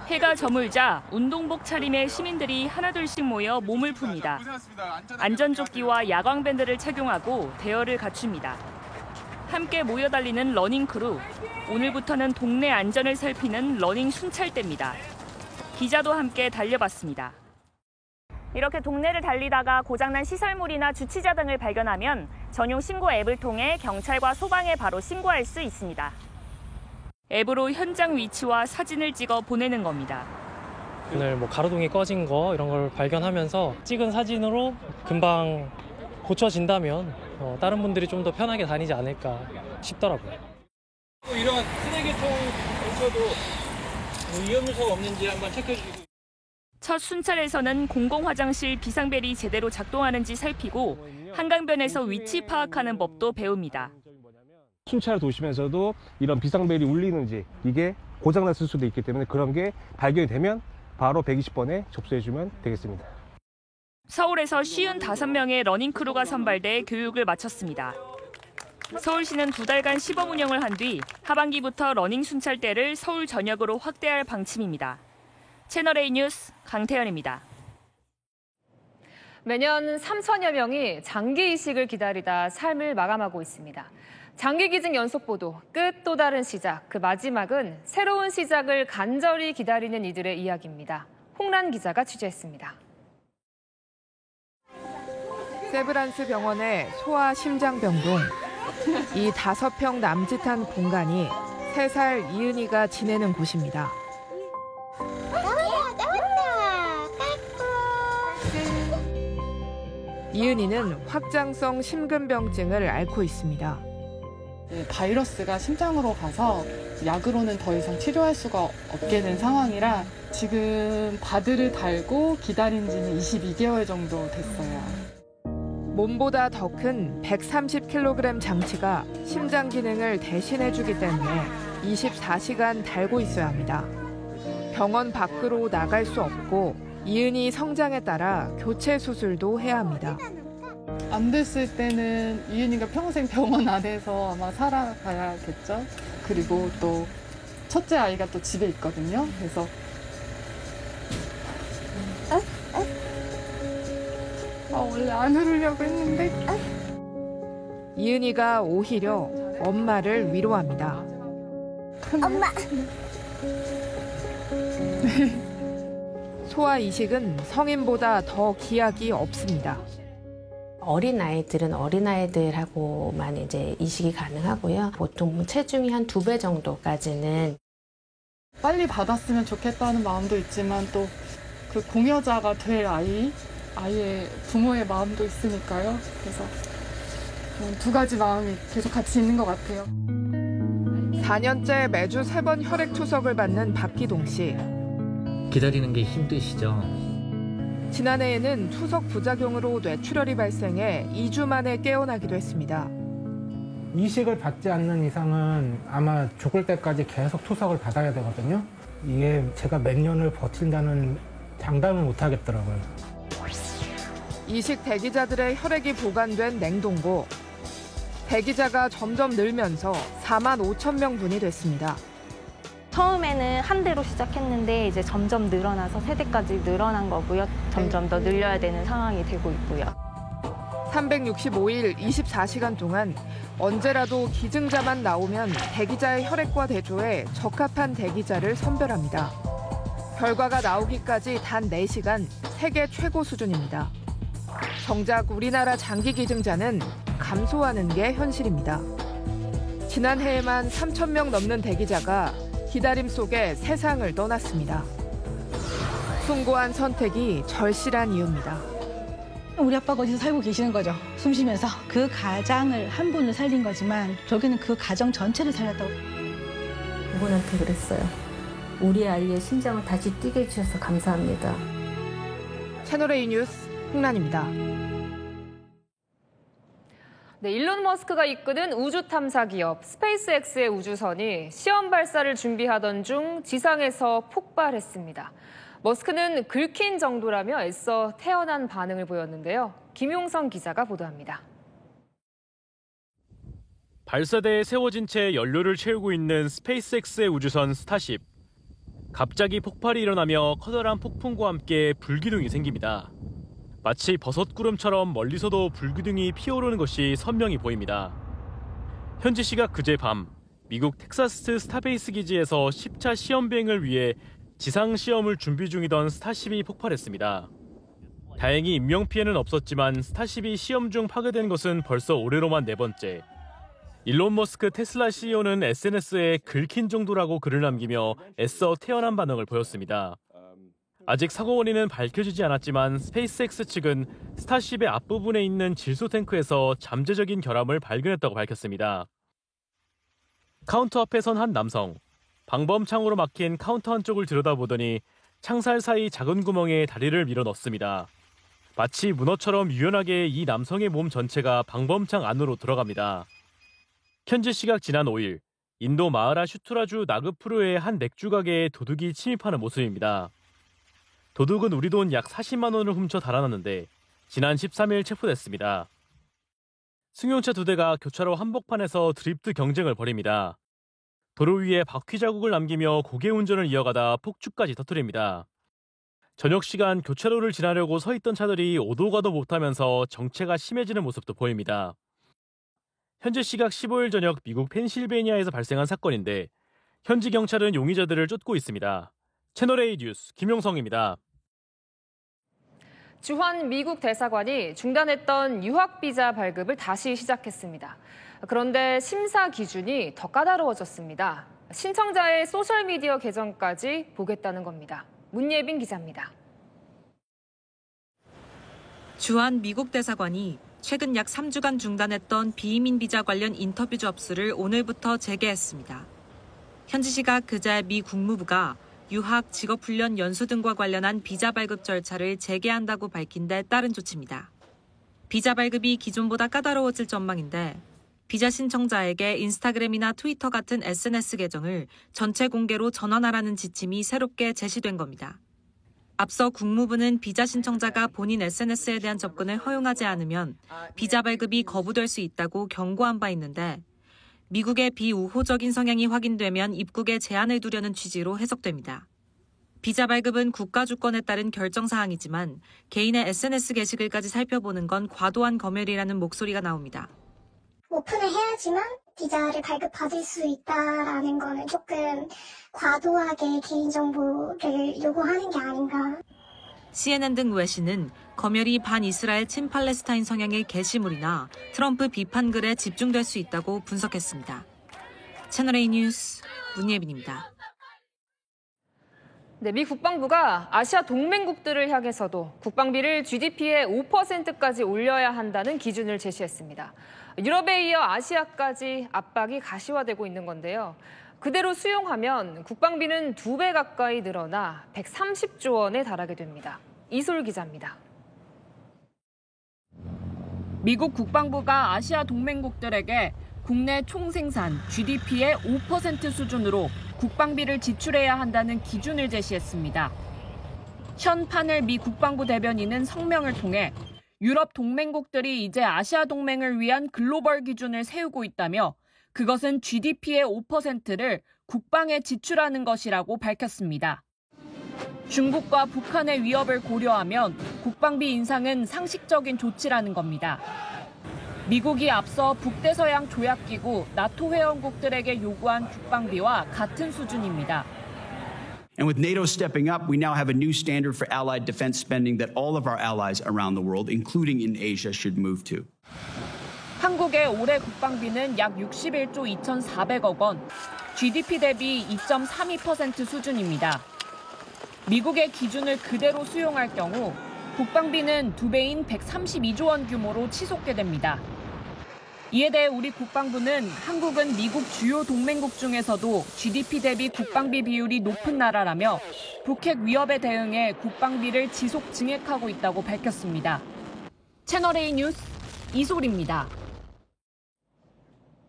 해가 저물자 운동복 차림의 시민들이 하나둘씩 모여 몸을 풉니다. 안전조끼와 야광밴드를 착용하고 대열을 갖춥니다. 함께 모여 달리는 러닝크루. 오늘부터는 동네 안전을 살피는 러닝 순찰대입니다. 기자도 함께 달려봤습니다. 이렇게 동네를 달리다가 고장난 시설물이나 주치자 등을 발견하면 전용 신고 앱을 통해 경찰과 소방에 바로 신고할 수 있습니다. 앱으로 현장 위치와 사진을 찍어 보내는 겁니다. 오늘 가로등이 꺼진 거 이런 걸 발견하면서 찍은 사진으로 금방 고쳐진다면 다른 분들이 좀 더 편하게 다니지 않을까 싶더라고요. 이런 쓰레기통 근처도 위험 요소가 없는지 한번 체크해 주시고. 첫 순찰에서는 공공화장실 비상벨이 제대로 작동하는지 살피고 한강변에서 위치 파악하는 법도 배웁니다. 순찰을 도시면서도 이런 비상벨이 울리는지 이게 고장났을 수도 있기 때문에 그런 게 발견이 되면 바로 120번에 접수해주면 되겠습니다. 서울에서 55명의 러닝크루가 선발돼 교육을 마쳤습니다. 서울시는 2달간 시범 운영을 한 뒤 하반기부터 러닝 순찰대를 서울 전역으로 확대할 방침입니다. 채널A 뉴스 강태현입니다. 매년 3천여 명이 장기 이식을 기다리다 삶을 마감하고 있습니다. 장기 기증 연속 보도 끝 또 다른 시작. 그 마지막은 새로운 시작을 간절히 기다리는 이들의 이야기입니다. 홍란 기자가 취재했습니다. 세브란스 병원의 소아 심장병동. 이 5평 남짓한 공간이 3살 이은이가 지내는 곳입니다. 이은이는 확장성 심근병증을 앓고 있습니다. 바이러스가 심장으로 가서 약으로는 더 이상 치료할 수가 없게 된 상황이라 지금 바드를 달고 기다린 지는 22개월 정도 됐어요. 몸보다 더 큰 130kg 장치가 심장 기능을 대신해주기 때문에 24시간 달고 있어야 합니다. 병원 밖으로 나갈 수 없고 이은이 성장에 따라 교체 수술도 해야 합니다. 안 됐을 때는 이은이가 평생 병원 안에서 아마 살아가야겠죠. 그리고 또 첫째 아이가 또 집에 있거든요. 그래서 원래 안 울으려고 했는데 이은이가 오히려 엄마를 위로합니다. 엄마. 소아 이식은 성인보다 더 기약이 없습니다. 어린아이들은 어린아이들하고만 이제 이식이 가능하고요. 보통 체중이 한 2배 정도까지는. 빨리 받았으면 좋겠다는 마음도 있지만 또 그 공여자가 될 아이의 부모의 마음도 있으니까요. 그래서 두 가지 마음이 계속 같이 있는 것 같아요. 4년째 매주 3번 혈액 투석을 받는 박기동 씨. 기다리는 게 힘드시죠? 지난해에는 투석 부작용으로 뇌출혈이 발생해 2주 만에 깨어나기도 했습니다. 이식을 받지 않는 이상은 아마 죽을 때까지 계속 투석을 받아야 되거든요. 이게 제가 몇 년을 버틴다는 장담을 못 하겠더라고요. 이식 대기자들의 혈액이 보관된 냉동고. 대기자가 점점 늘면서 4만 5천 명분이 됐습니다. 처음에는 한 대로 시작했는데 이제 점점 늘어나서 3대까지 늘어난 거고요. 점점 더 늘려야 되는 상황이 되고 있고요. 365일 24시간 동안 언제라도 기증자만 나오면 대기자의 혈액과 대조해 적합한 대기자를 선별합니다. 결과가 나오기까지 단 4시간, 세계 최고 수준입니다. 정작 우리나라 장기 기증자는 감소하는 게 현실입니다. 지난해에만 3천 명 넘는 대기자가 기다림 속에 세상을 떠났습니다. 숭고한 선택이 절실한 이유입니다. 우리 아빠가 어디서 살고 계시는 거죠. 숨 쉬면서. 그 가장을 한 분을 살린 거지만 저기는 그 가정 전체를 살렸다고. 그분한테 그랬어요. 우리 아이의 심장을 다시 뛰게 해주셔서 감사합니다. 채널A 뉴스 홍란입니다. 네, 일론 머스크가 이끄는 우주 탐사 기업 스페이스X의 우주선이 시험 발사를 준비하던 중 지상에서 폭발했습니다. 머스크는 긁힌 정도라며 애써 태연한 반응을 보였는데요. 김용성 기자가 보도합니다. 발사대에 세워진 채 연료를 채우고 있는 스페이스X의 우주선 스타쉽. 갑자기 폭발이 일어나며 커다란 폭풍과 함께 불기둥이 생깁니다. 마치 버섯구름처럼 멀리서도 불기둥이 피어오르는 것이 선명히 보입니다. 현지 시각 그제 밤, 미국 텍사스 스타베이스 기지에서 10차 시험 비행을 위해 지상 시험을 준비 중이던 스타쉽이 폭발했습니다. 다행히 인명피해는 없었지만 스타쉽이 시험 중 파괴된 것은 벌써 올해로만 4번째. 일론 머스크 테슬라 CEO는 SNS에 긁힌 정도라고 글을 남기며 애써 태연한 반응을 보였습니다. 아직 사고 원인은 밝혀지지 않았지만 스페이스X 측은 스타쉽의 앞부분에 있는 질소 탱크에서 잠재적인 결함을 발견했다고 밝혔습니다. 카운터 앞에 선 한 남성. 방범창으로 막힌 카운터 한쪽을 들여다보더니 창살 사이 작은 구멍에 다리를 밀어 넣습니다. 마치 문어처럼 유연하게 이 남성의 몸 전체가 방범창 안으로 들어갑니다. 현지 시각 지난 5일, 인도 마하라슈트라주 나그푸르의 한 맥주 가게에 도둑이 침입하는 모습입니다. 도둑은 우리 돈 약 40만 원을 훔쳐 달아났는데 지난 13일 체포됐습니다. 승용차 2대가 교차로 한복판에서 드리프트 경쟁을 벌입니다. 도로 위에 바퀴 자국을 남기며 고개 운전을 이어가다 폭죽까지 터뜨립니다. 저녁 시간 교차로를 지나려고 서 있던 차들이 오도 가도 못하면서 정체가 심해지는 모습도 보입니다. 현지 시각 15일 저녁 미국 펜실베니아에서 발생한 사건인데 현지 경찰은 용의자들을 쫓고 있습니다. 채널A 뉴스 김용성입니다. 주한 미국 대사관이 중단했던 유학비자 발급을 다시 시작했습니다. 그런데 심사 기준이 더 까다로워졌습니다. 신청자의 소셜미디어 계정까지 보겠다는 겁니다. 문예빈 기자입니다. 주한 미국 대사관이 최근 약 3주간 중단했던 비이민 비자 관련 인터뷰 접수를 오늘부터 재개했습니다. 현지 시각 그제 미 국무부가 유학, 직업훈련 연수 등과 관련한 비자 발급 절차를 재개한다고 밝힌 데 따른 조치입니다. 비자 발급이 기존보다 까다로워질 전망인데 비자 신청자에게 인스타그램이나 트위터 같은 SNS 계정을 전체 공개로 전환하라는 지침이 새롭게 제시된 겁니다. 앞서 국무부는 비자 신청자가 본인 SNS에 대한 접근을 허용하지 않으면 비자 발급이 거부될 수 있다고 경고한 바 있는데 미국의 비우호적인 성향이 확인되면 입국에 제한을 두려는 취지로 해석됩니다. 비자 발급은 국가 주권에 따른 결정사항이지만 개인의 SNS 게시글까지 살펴보는 건 과도한 검열이라는 목소리가 나옵니다. 오픈을 해야지만 비자를 발급받을 수 있다라는 거는 조금 과도하게 개인정보를 요구하는 게 아닌가. CNN 등 외신은 검열이 반이스라엘 친팔레스타인 성향의 게시물이나 트럼프 비판 글에 집중될 수 있다고 분석했습니다. 채널A 뉴스 문예빈입니다. 네, 미 국방부가 아시아 동맹국들을 향해서도 국방비를 GDP의 5%까지 올려야 한다는 기준을 제시했습니다. 유럽에 이어 아시아까지 압박이 가시화되고 있는 건데요. 그대로 수용하면 국방비는 2배 가까이 늘어나 130조 원에 달하게 됩니다. 이솔 기자입니다. 미국 국방부가 아시아 동맹국들에게 국내 총생산 GDP의 5% 수준으로 국방비를 지출해야 한다는 기준을 제시했습니다. 션 파넬 미 국방부 대변인은 성명을 통해 유럽 동맹국들이 이제 아시아 동맹을 위한 글로벌 기준을 세우고 있다며 그것은 GDP의 5%를 국방에 지출하는 것이라고 밝혔습니다. 중국과 북한의 위협을 고려하면 국방비 인상은 상식적인 조치라는 겁니다. 미국이 앞서 북대서양 조약기구 나토 회원국들에게 요구한 국방비와 같은 수준입니다. And with NATO stepping up, we now have a new standard for allied defense spending that all of our allies around the world, including in Asia, should move to. 한국의 올해 국방비는 약 61조 2,400억 원, GDP 대비 2.32% 수준입니다. 미국의 기준을 그대로 수용할 경우 국방비는 2배인 132조 원 규모로 치솟게 됩니다. 이에 대해 우리 국방부는 한국은 미국 주요 동맹국 중에서도 GDP 대비 국방비 비율이 높은 나라라며 북핵 위협에 대응해 국방비를 지속 증액하고 있다고 밝혔습니다. 채널A 뉴스 이솔입니다.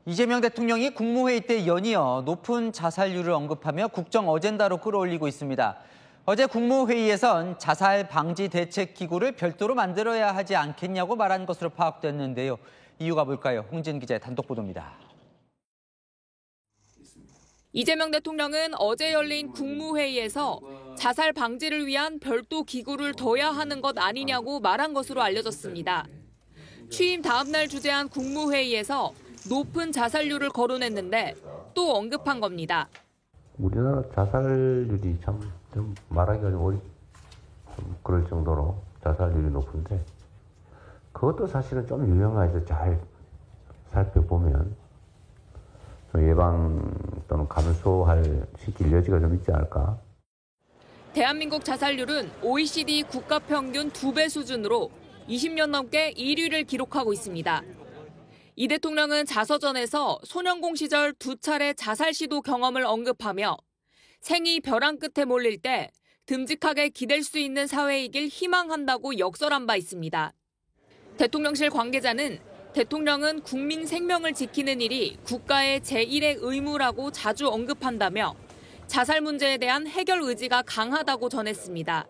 이재명 대통령이 국무회의 때 연이어 높은 자살률을 언급하며 국정 어젠다로 끌어올리고 있습니다. 어제 국무회의에선 자살 방지 대책 기구를 별도로 만들어야 하지 않겠냐고 말한 것으로 파악됐는데요. 이유가 뭘까요? 홍진 기자의 단독 보도입니다. 이재명 대통령은 어제 열린 국무회의에서 자살 방지를 위한 별도 기구를 둬야 하는 것 아니냐고 말한 것으로 알려졌습니다. 취임 다음 날 주재한 국무회의에서 높은 자살률을 거론했는데 또 언급한 겁니다. 우리나라 자살률이 참 좀 말하기가 좀 그럴 정도로 자살률이 높은데 그것도 사실은 좀 유형화해서 잘 살펴보면 좀 예방 또는 감소시킬 여지가 좀 있지 않을까. 대한민국 자살률은 OECD 국가 평균 2배 수준으로 20년 넘게 1위를 기록하고 있습니다. 이 대통령은 자서전에서 소년공 시절 2차례 자살 시도 경험을 언급하며 생이 벼랑 끝에 몰릴 때 듬직하게 기댈 수 있는 사회이길 희망한다고 역설한 바 있습니다. 대통령실 관계자는 대통령은 국민 생명을 지키는 일이 국가의 제1의 의무라고 자주 언급한다며 자살 문제에 대한 해결 의지가 강하다고 전했습니다.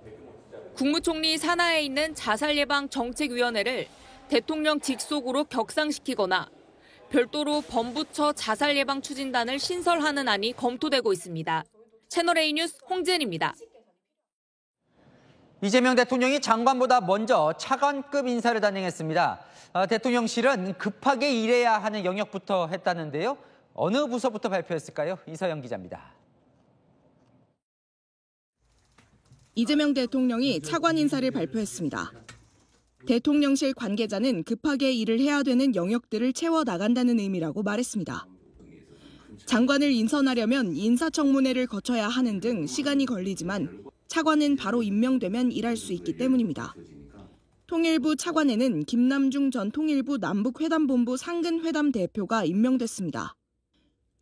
국무총리 산하에 있는 자살예방정책위원회를 대통령 직속으로 격상시키거나 별도로 범부처 자살예방추진단을 신설하는 안이 검토되고 있습니다. 채널A 뉴스 홍지은입니다. 이재명 대통령이 장관보다 먼저 차관급 인사를 단행했습니다. 대통령실은 급하게 일해야 하는 영역부터 했다는데요. 어느 부서부터 발표했을까요? 이서영 기자입니다. 이재명 대통령이 차관 인사를 발표했습니다. 대통령실 관계자는 급하게 일을 해야 되는 영역들을 채워나간다는 의미라고 말했습니다. 장관을 인선하려면 인사청문회를 거쳐야 하는 등 시간이 걸리지만 차관은 바로 임명되면 일할 수 있기 때문입니다. 통일부 차관에는 김남중 전 통일부 남북회담본부 상근회담 대표가 임명됐습니다.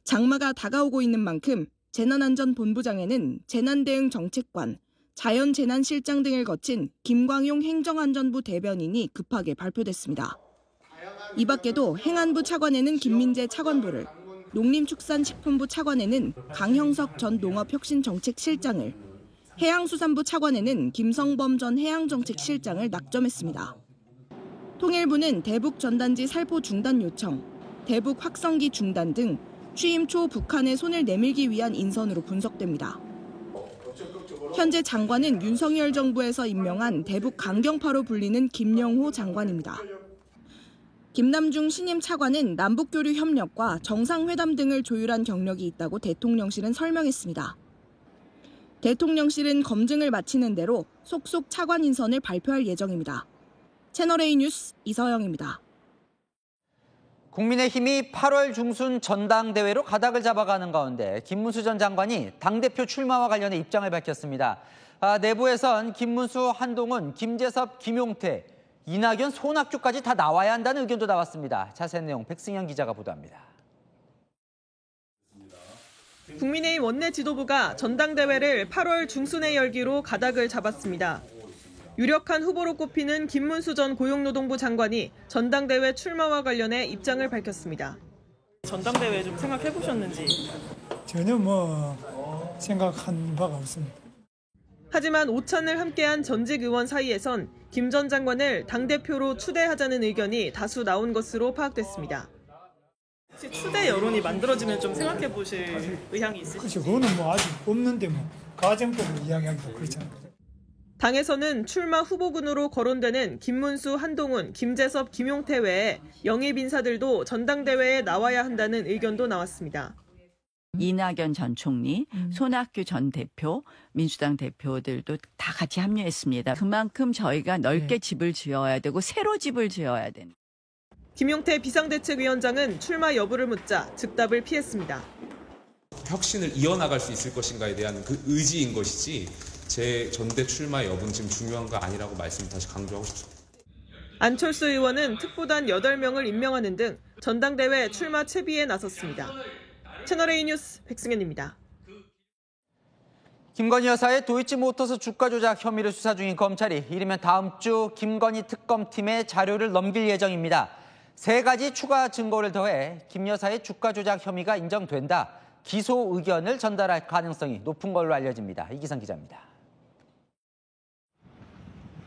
장마가 다가오고 있는 만큼 재난안전본부장에는 재난대응정책관, 자연재난실장 등을 거친 김광용 행정안전부 대변인이 급하게 발표됐습니다. 이 밖에도 행안부 차관에는 김민재 차관보를, 농림축산식품부 차관에는 강형석 전 농업혁신정책실장을, 해양수산부 차관에는 김성범 전 해양정책실장을 낙점했습니다. 통일부는 대북 전단지 살포 중단 요청, 대북 확성기 중단 등 취임 초 북한의 손을 내밀기 위한 인선으로 분석됩니다. 현재 장관은 윤석열 정부에서 임명한 대북 강경파로 불리는 김영호 장관입니다. 김남중 신임 차관은 남북교류 협력과 정상회담 등을 조율한 경력이 있다고 대통령실은 설명했습니다. 대통령실은 검증을 마치는 대로 속속 차관 인선을 발표할 예정입니다. 채널A 뉴스 이서영입니다. 국민의힘이 8월 중순 전당대회로 가닥을 잡아가는 가운데 김문수 전 장관이 당대표 출마와 관련해 입장을 밝혔습니다. 내부에선 김문수, 한동훈, 김재섭, 김용태, 이낙연, 손학규까지 다 나와야 한다는 의견도 나왔습니다. 자세한 내용 백승현 기자가 보도합니다. 국민의힘 원내 지도부가 전당대회를 8월 중순에 열기로 가닥을 잡았습니다. 유력한 후보로 꼽히는 김문수 전 고용노동부 장관이 전당대회 출마와 관련해 입장을 밝혔습니다. 전당대회 좀 생각해 보셨는지? 전혀 생각한 바가 없습니다. 하지만 오찬을 함께한 전직 의원 사이에선 김 전 장관을 당대표로 추대하자는 의견이 다수 나온 것으로 파악됐습니다. 혹시 추대 여론이 만들어지면 좀 생각해 보실 의향이 있으시죠? 그거는 아직 없는데 가정법으로 이야기하기도 그렇잖아요. 당에서는 출마 후보군으로 거론되는 김문수, 한동훈, 김재섭, 김용태 외에 영입 인사들도 전당대회에 나와야 한다는 의견도 나왔습니다. 이낙연 전 총리, 손학규 전 대표, 민주당 대표들도 다 같이 합류했습니다. 그만큼 저희가 넓게 집을 지어야 되고 새로 집을 지어야 되는. 김용태 비상대책위원장은 출마 여부를 묻자 즉답을 피했습니다. 혁신을 이어나갈 수 있을 것인가에 대한 그 의지인 것이지 제 전대 출마 여부는 지금 중요한 거 아니라고 말씀 다시 강조하고 싶습니다. 안철수 의원은 특보단 8명을 임명하는 등 전당대회 출마 채비에 나섰습니다. 채널A 뉴스 백승현입니다. 김건희 여사의 도이치모터스 주가 조작 혐의를 수사 중인 검찰이 이르면 다음 주 김건희 특검팀에 자료를 넘길 예정입니다. 3가지 추가 증거를 더해 김 여사의 주가 조작 혐의가 인정된다. 기소 의견을 전달할 가능성이 높은 걸로 알려집니다. 이기상 기자입니다.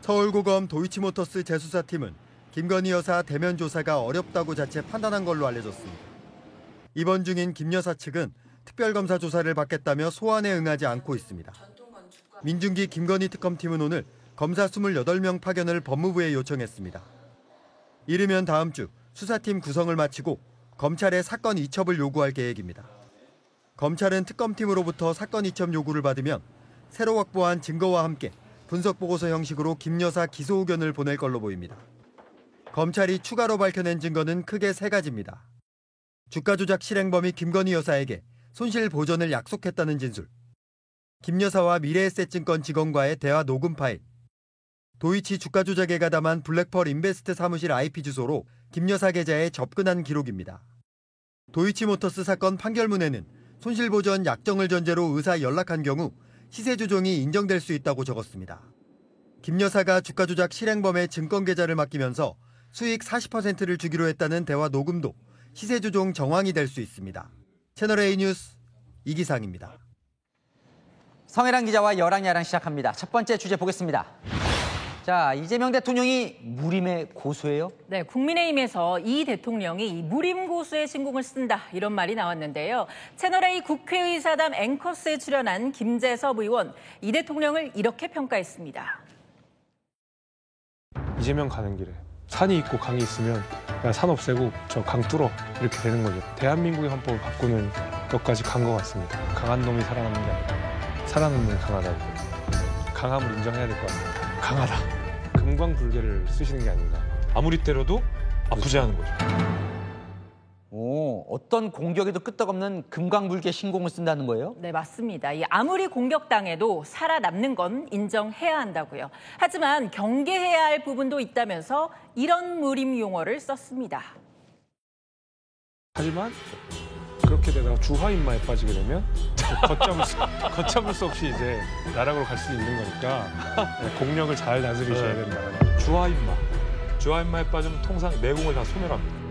서울고검 도이치모터스 재수사팀은 김건희 여사 대면 조사가 어렵다고 자체 판단한 걸로 알려졌습니다. 입원 중인 김 여사 측은 특별검사 조사를 받겠다며 소환에 응하지 않고 있습니다. 민중기 김건희 특검팀은 오늘 검사 28명 파견을 법무부에 요청했습니다. 이르면 다음 주 수사팀 구성을 마치고 검찰에 사건 이첩을 요구할 계획입니다. 검찰은 특검팀으로부터 사건 이첩 요구를 받으면 새로 확보한 증거와 함께 분석보고서 형식으로 김 여사 기소 의견을 보낼 걸로 보입니다. 검찰이 추가로 밝혀낸 증거는 크게 3가지입니다. 주가 조작 실행범이 김건희 여사에게 손실 보전을 약속했다는 진술, 김 여사와 미래에셋증권 직원과의 대화 녹음 파일, 도이치 주가 조작에 가담한 블랙펄 인베스트 사무실 IP 주소로 김 여사 계좌에 접근한 기록입니다. 도이치모터스 사건 판결문에는 손실 보전 약정을 전제로 의사 연락한 경우 시세 조정이 인정될 수 있다고 적었습니다. 김 여사가 주가 조작 실행범의 증권 계좌를 맡기면서 수익 40%를 주기로 했다는 대화 녹음도 시세 조정 정황이 될 수 있습니다. 채널A 뉴스 이기상입니다. 성혜란 기자와 여랑야랑 시작합니다. 첫 번째 주제 보겠습니다. 자, 이재명 대통령이 무림의 고수예요? 네, 국민의힘에서 이 대통령이 무림 고수의 신공을 쓴다 이런 말이 나왔는데요. 채널A 국회의사담 앵커스에 출연한 김재섭 의원, 이 대통령을 이렇게 평가했습니다. 이재명 가는 길에 산이 있고 강이 있으면 그냥 산 없애고 저 강 뚫어 이렇게 되는 거죠. 대한민국의 헌법을 바꾸는 것까지 간 것 같습니다. 강한 놈이 살아남는 게 아니라 살아남는 놈이 강하다고. 강함을 인정해야 될 것 같습니다. 강하다. 금광불개를 쓰시는 게 아닌가. 아무리 때려도 아프지 않은 거죠. 오, 어떤 공격에도 끄떡없는 금광불개 신공을 쓴다는 거예요? 네, 맞습니다. 아무리 공격당해도 살아남는 건 인정해야 한다고요. 하지만 경계해야 할 부분도 있다면서 이런 무림 용어를 썼습니다. 하지만 그렇게 되다가 주화인마에 빠지게 되면 걷잡을 수 없이 이제 나락으로 갈 수 있는 거니까 공력을 잘 다스리셔야 된다. 주화인마에 빠지면 통상 내공을 다 소멸합니다.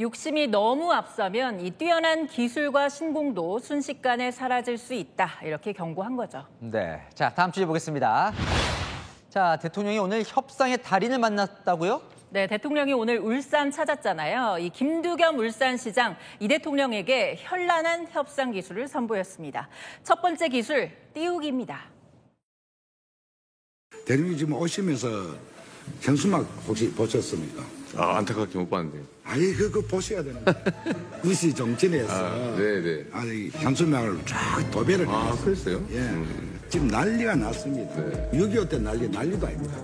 욕심이 너무 앞서면 이 뛰어난 기술과 신공도 순식간에 사라질 수 있다. 이렇게 경고한 거죠. 네, 자 다음 주제 보겠습니다. 자, 대통령이 오늘 협상의 달인을 만났다고요? 네, 대통령이 오늘 울산 찾았잖아요. 이 김두겸 울산시장, 이 대통령에게 현란한 협상 기술을 선보였습니다. 첫 번째 기술, 띄우기입니다. 대통령이 지금 오시면서 현수막 혹시 보셨습니까? 아, 안타깝게 못 봤는데. 아니, 그거 보셔야 되는 거예요. 이시 정진에서 네네. 아니, 현수막을 쫙 도배를 아, 했어요. 그랬어요? 예. 지금 난리가 났습니다. 네. 6.25 때 난리도 아닙니다.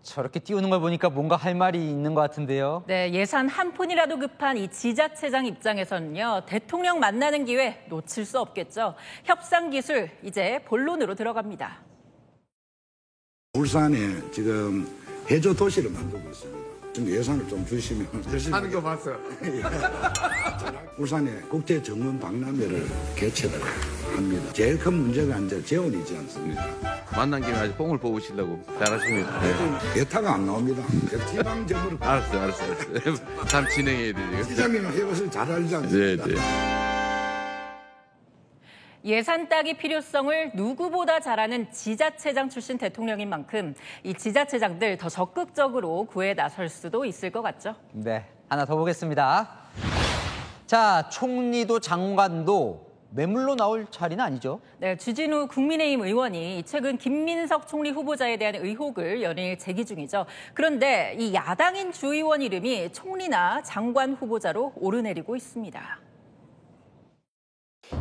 저렇게 띄우는 걸 보니까 뭔가 할 말이 있는 것 같은데요. 네, 예산 한 푼이라도 급한 이 지자체장 입장에서는요. 대통령 만나는 기회 놓칠 수 없겠죠. 협상 기술 이제 본론으로 들어갑니다. 울산에 지금 해저 도시를 만들고 있습니다. 좀 예산을 좀 주시면 열심히 하는 거 봤어요. 울산에 국제 정문 박람회를 개최를 합니다. 제일 큰 문제가 이제 재원이지 않습니까? 만난 김에 아주 뽕을 뽑으시려고 잘하십니다. 대타가 안 나옵니다. 지방 정부를 알았어요. 참 진행해야 돼요. 시장님은 이것을 잘 알지 않습니까? 네. 예산 따기 필요성을 누구보다 잘 아는 지자체장 출신 대통령인 만큼 이 지자체장들 더 적극적으로 구애에 나설 수도 있을 것 같죠. 네, 하나 더 보겠습니다. 자, 총리도 장관도 매물로 나올 자리는 아니죠? 네, 주진우 국민의힘 의원이 최근 김민석 총리 후보자에 대한 의혹을 연일 제기 중이죠. 그런데 이 야당인 주 의원 이름이 총리나 장관 후보자로 오르내리고 있습니다.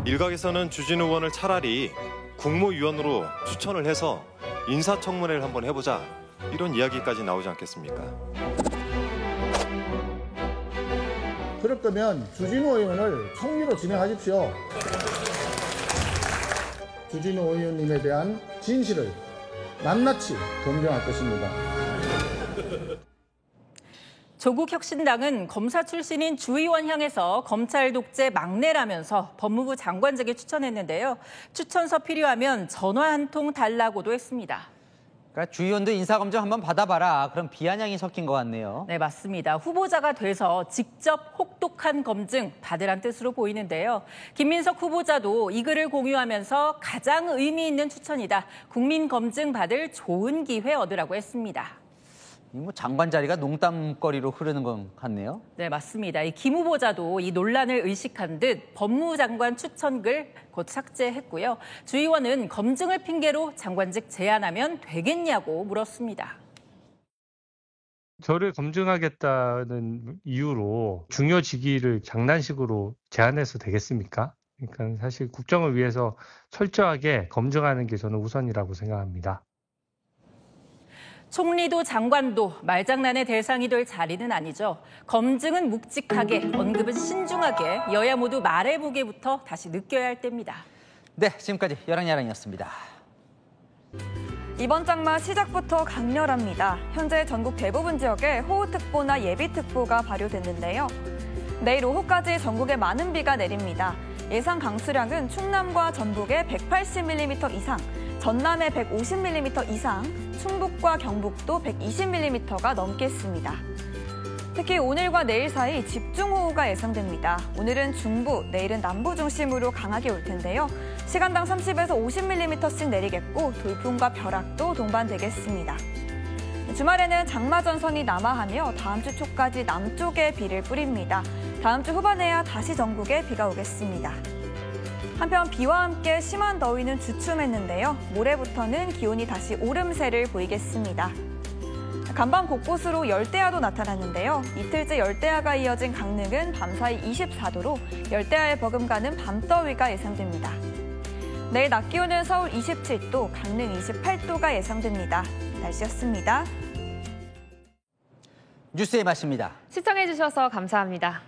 일각에서는 주진우 의원을 차라리 국무위원으로 추천을 해서 인사청문회를 한번 해보자 이런 이야기까지 나오지 않겠습니까? 그럴 거면 주진우 의원을 총리로 지명하십시오. 주진우 의원님에 대한 진실을 낱낱이 검증할 것입니다. 조국혁신당은 검사 출신인 주 의원 향해서 검찰 독재 막내라면서 법무부 장관직에 추천했는데요. 추천서 필요하면 전화 한 통 달라고도 했습니다. 그러니까 주 의원도 인사검증 한번 받아봐라. 그럼 비아냥이 섞인 것 같네요. 네, 맞습니다. 후보자가 돼서 직접 혹독한 검증 받으란 뜻으로 보이는데요. 김민석 후보자도 이 글을 공유하면서 가장 의미 있는 추천이다. 국민 검증 받을 좋은 기회 얻으라고 했습니다. 뭐 장관 자리가 농담거리로 흐르는 것 같네요. 네, 맞습니다. 이 김 후보자도 이 논란을 의식한 듯 법무부 장관 추천글 곧 삭제했고요. 주 의원은 검증을 핑계로 장관직 제안하면 되겠냐고 물었습니다. 저를 검증하겠다는 이유로 중요 직위를 장난식으로 제안해서 되겠습니까? 그러니까 사실 국정을 위해서 철저하게 검증하는 게 저는 우선이라고 생각합니다. 총리도 장관도 말장난의 대상이 될 자리는 아니죠. 검증은 묵직하게, 언급은 신중하게 여야 모두 말해보기부터 다시 느껴야 할 때입니다. 네, 지금까지 여랑야랑이었습니다. 이번 장마 시작부터 강렬합니다. 현재 전국 대부분 지역에 호우특보나 예비특보가 발효됐는데요. 내일 오후까지 전국에 많은 비가 내립니다. 예상 강수량은 충남과 전북에 180mm 이상, 전남에 150mm 이상, 충북과 경북도 120mm가 넘겠습니다. 특히 오늘과 내일 사이 집중호우가 예상됩니다. 오늘은 중부, 내일은 남부 중심으로 강하게 올 텐데요. 시간당 30에서 50mm씩 내리겠고 돌풍과 벼락도 동반되겠습니다. 주말에는 장마전선이 남하하며 다음 주 초까지 남쪽에 비를 뿌립니다. 다음 주 후반에야 다시 전국에 비가 오겠습니다. 한편 비와 함께 심한 더위는 주춤했는데요. 모레부터는 기온이 다시 오름세를 보이겠습니다. 간밤 곳곳으로 열대야도 나타났는데요. 이틀째 열대야가 이어진 강릉은 밤사이 24도로 열대야에 버금가는 밤더위가 예상됩니다. 내일 낮 기온은 서울 27도, 강릉 28도가 예상됩니다. 날씨였습니다. 뉴스의 맛입니다. 시청해주셔서 감사합니다.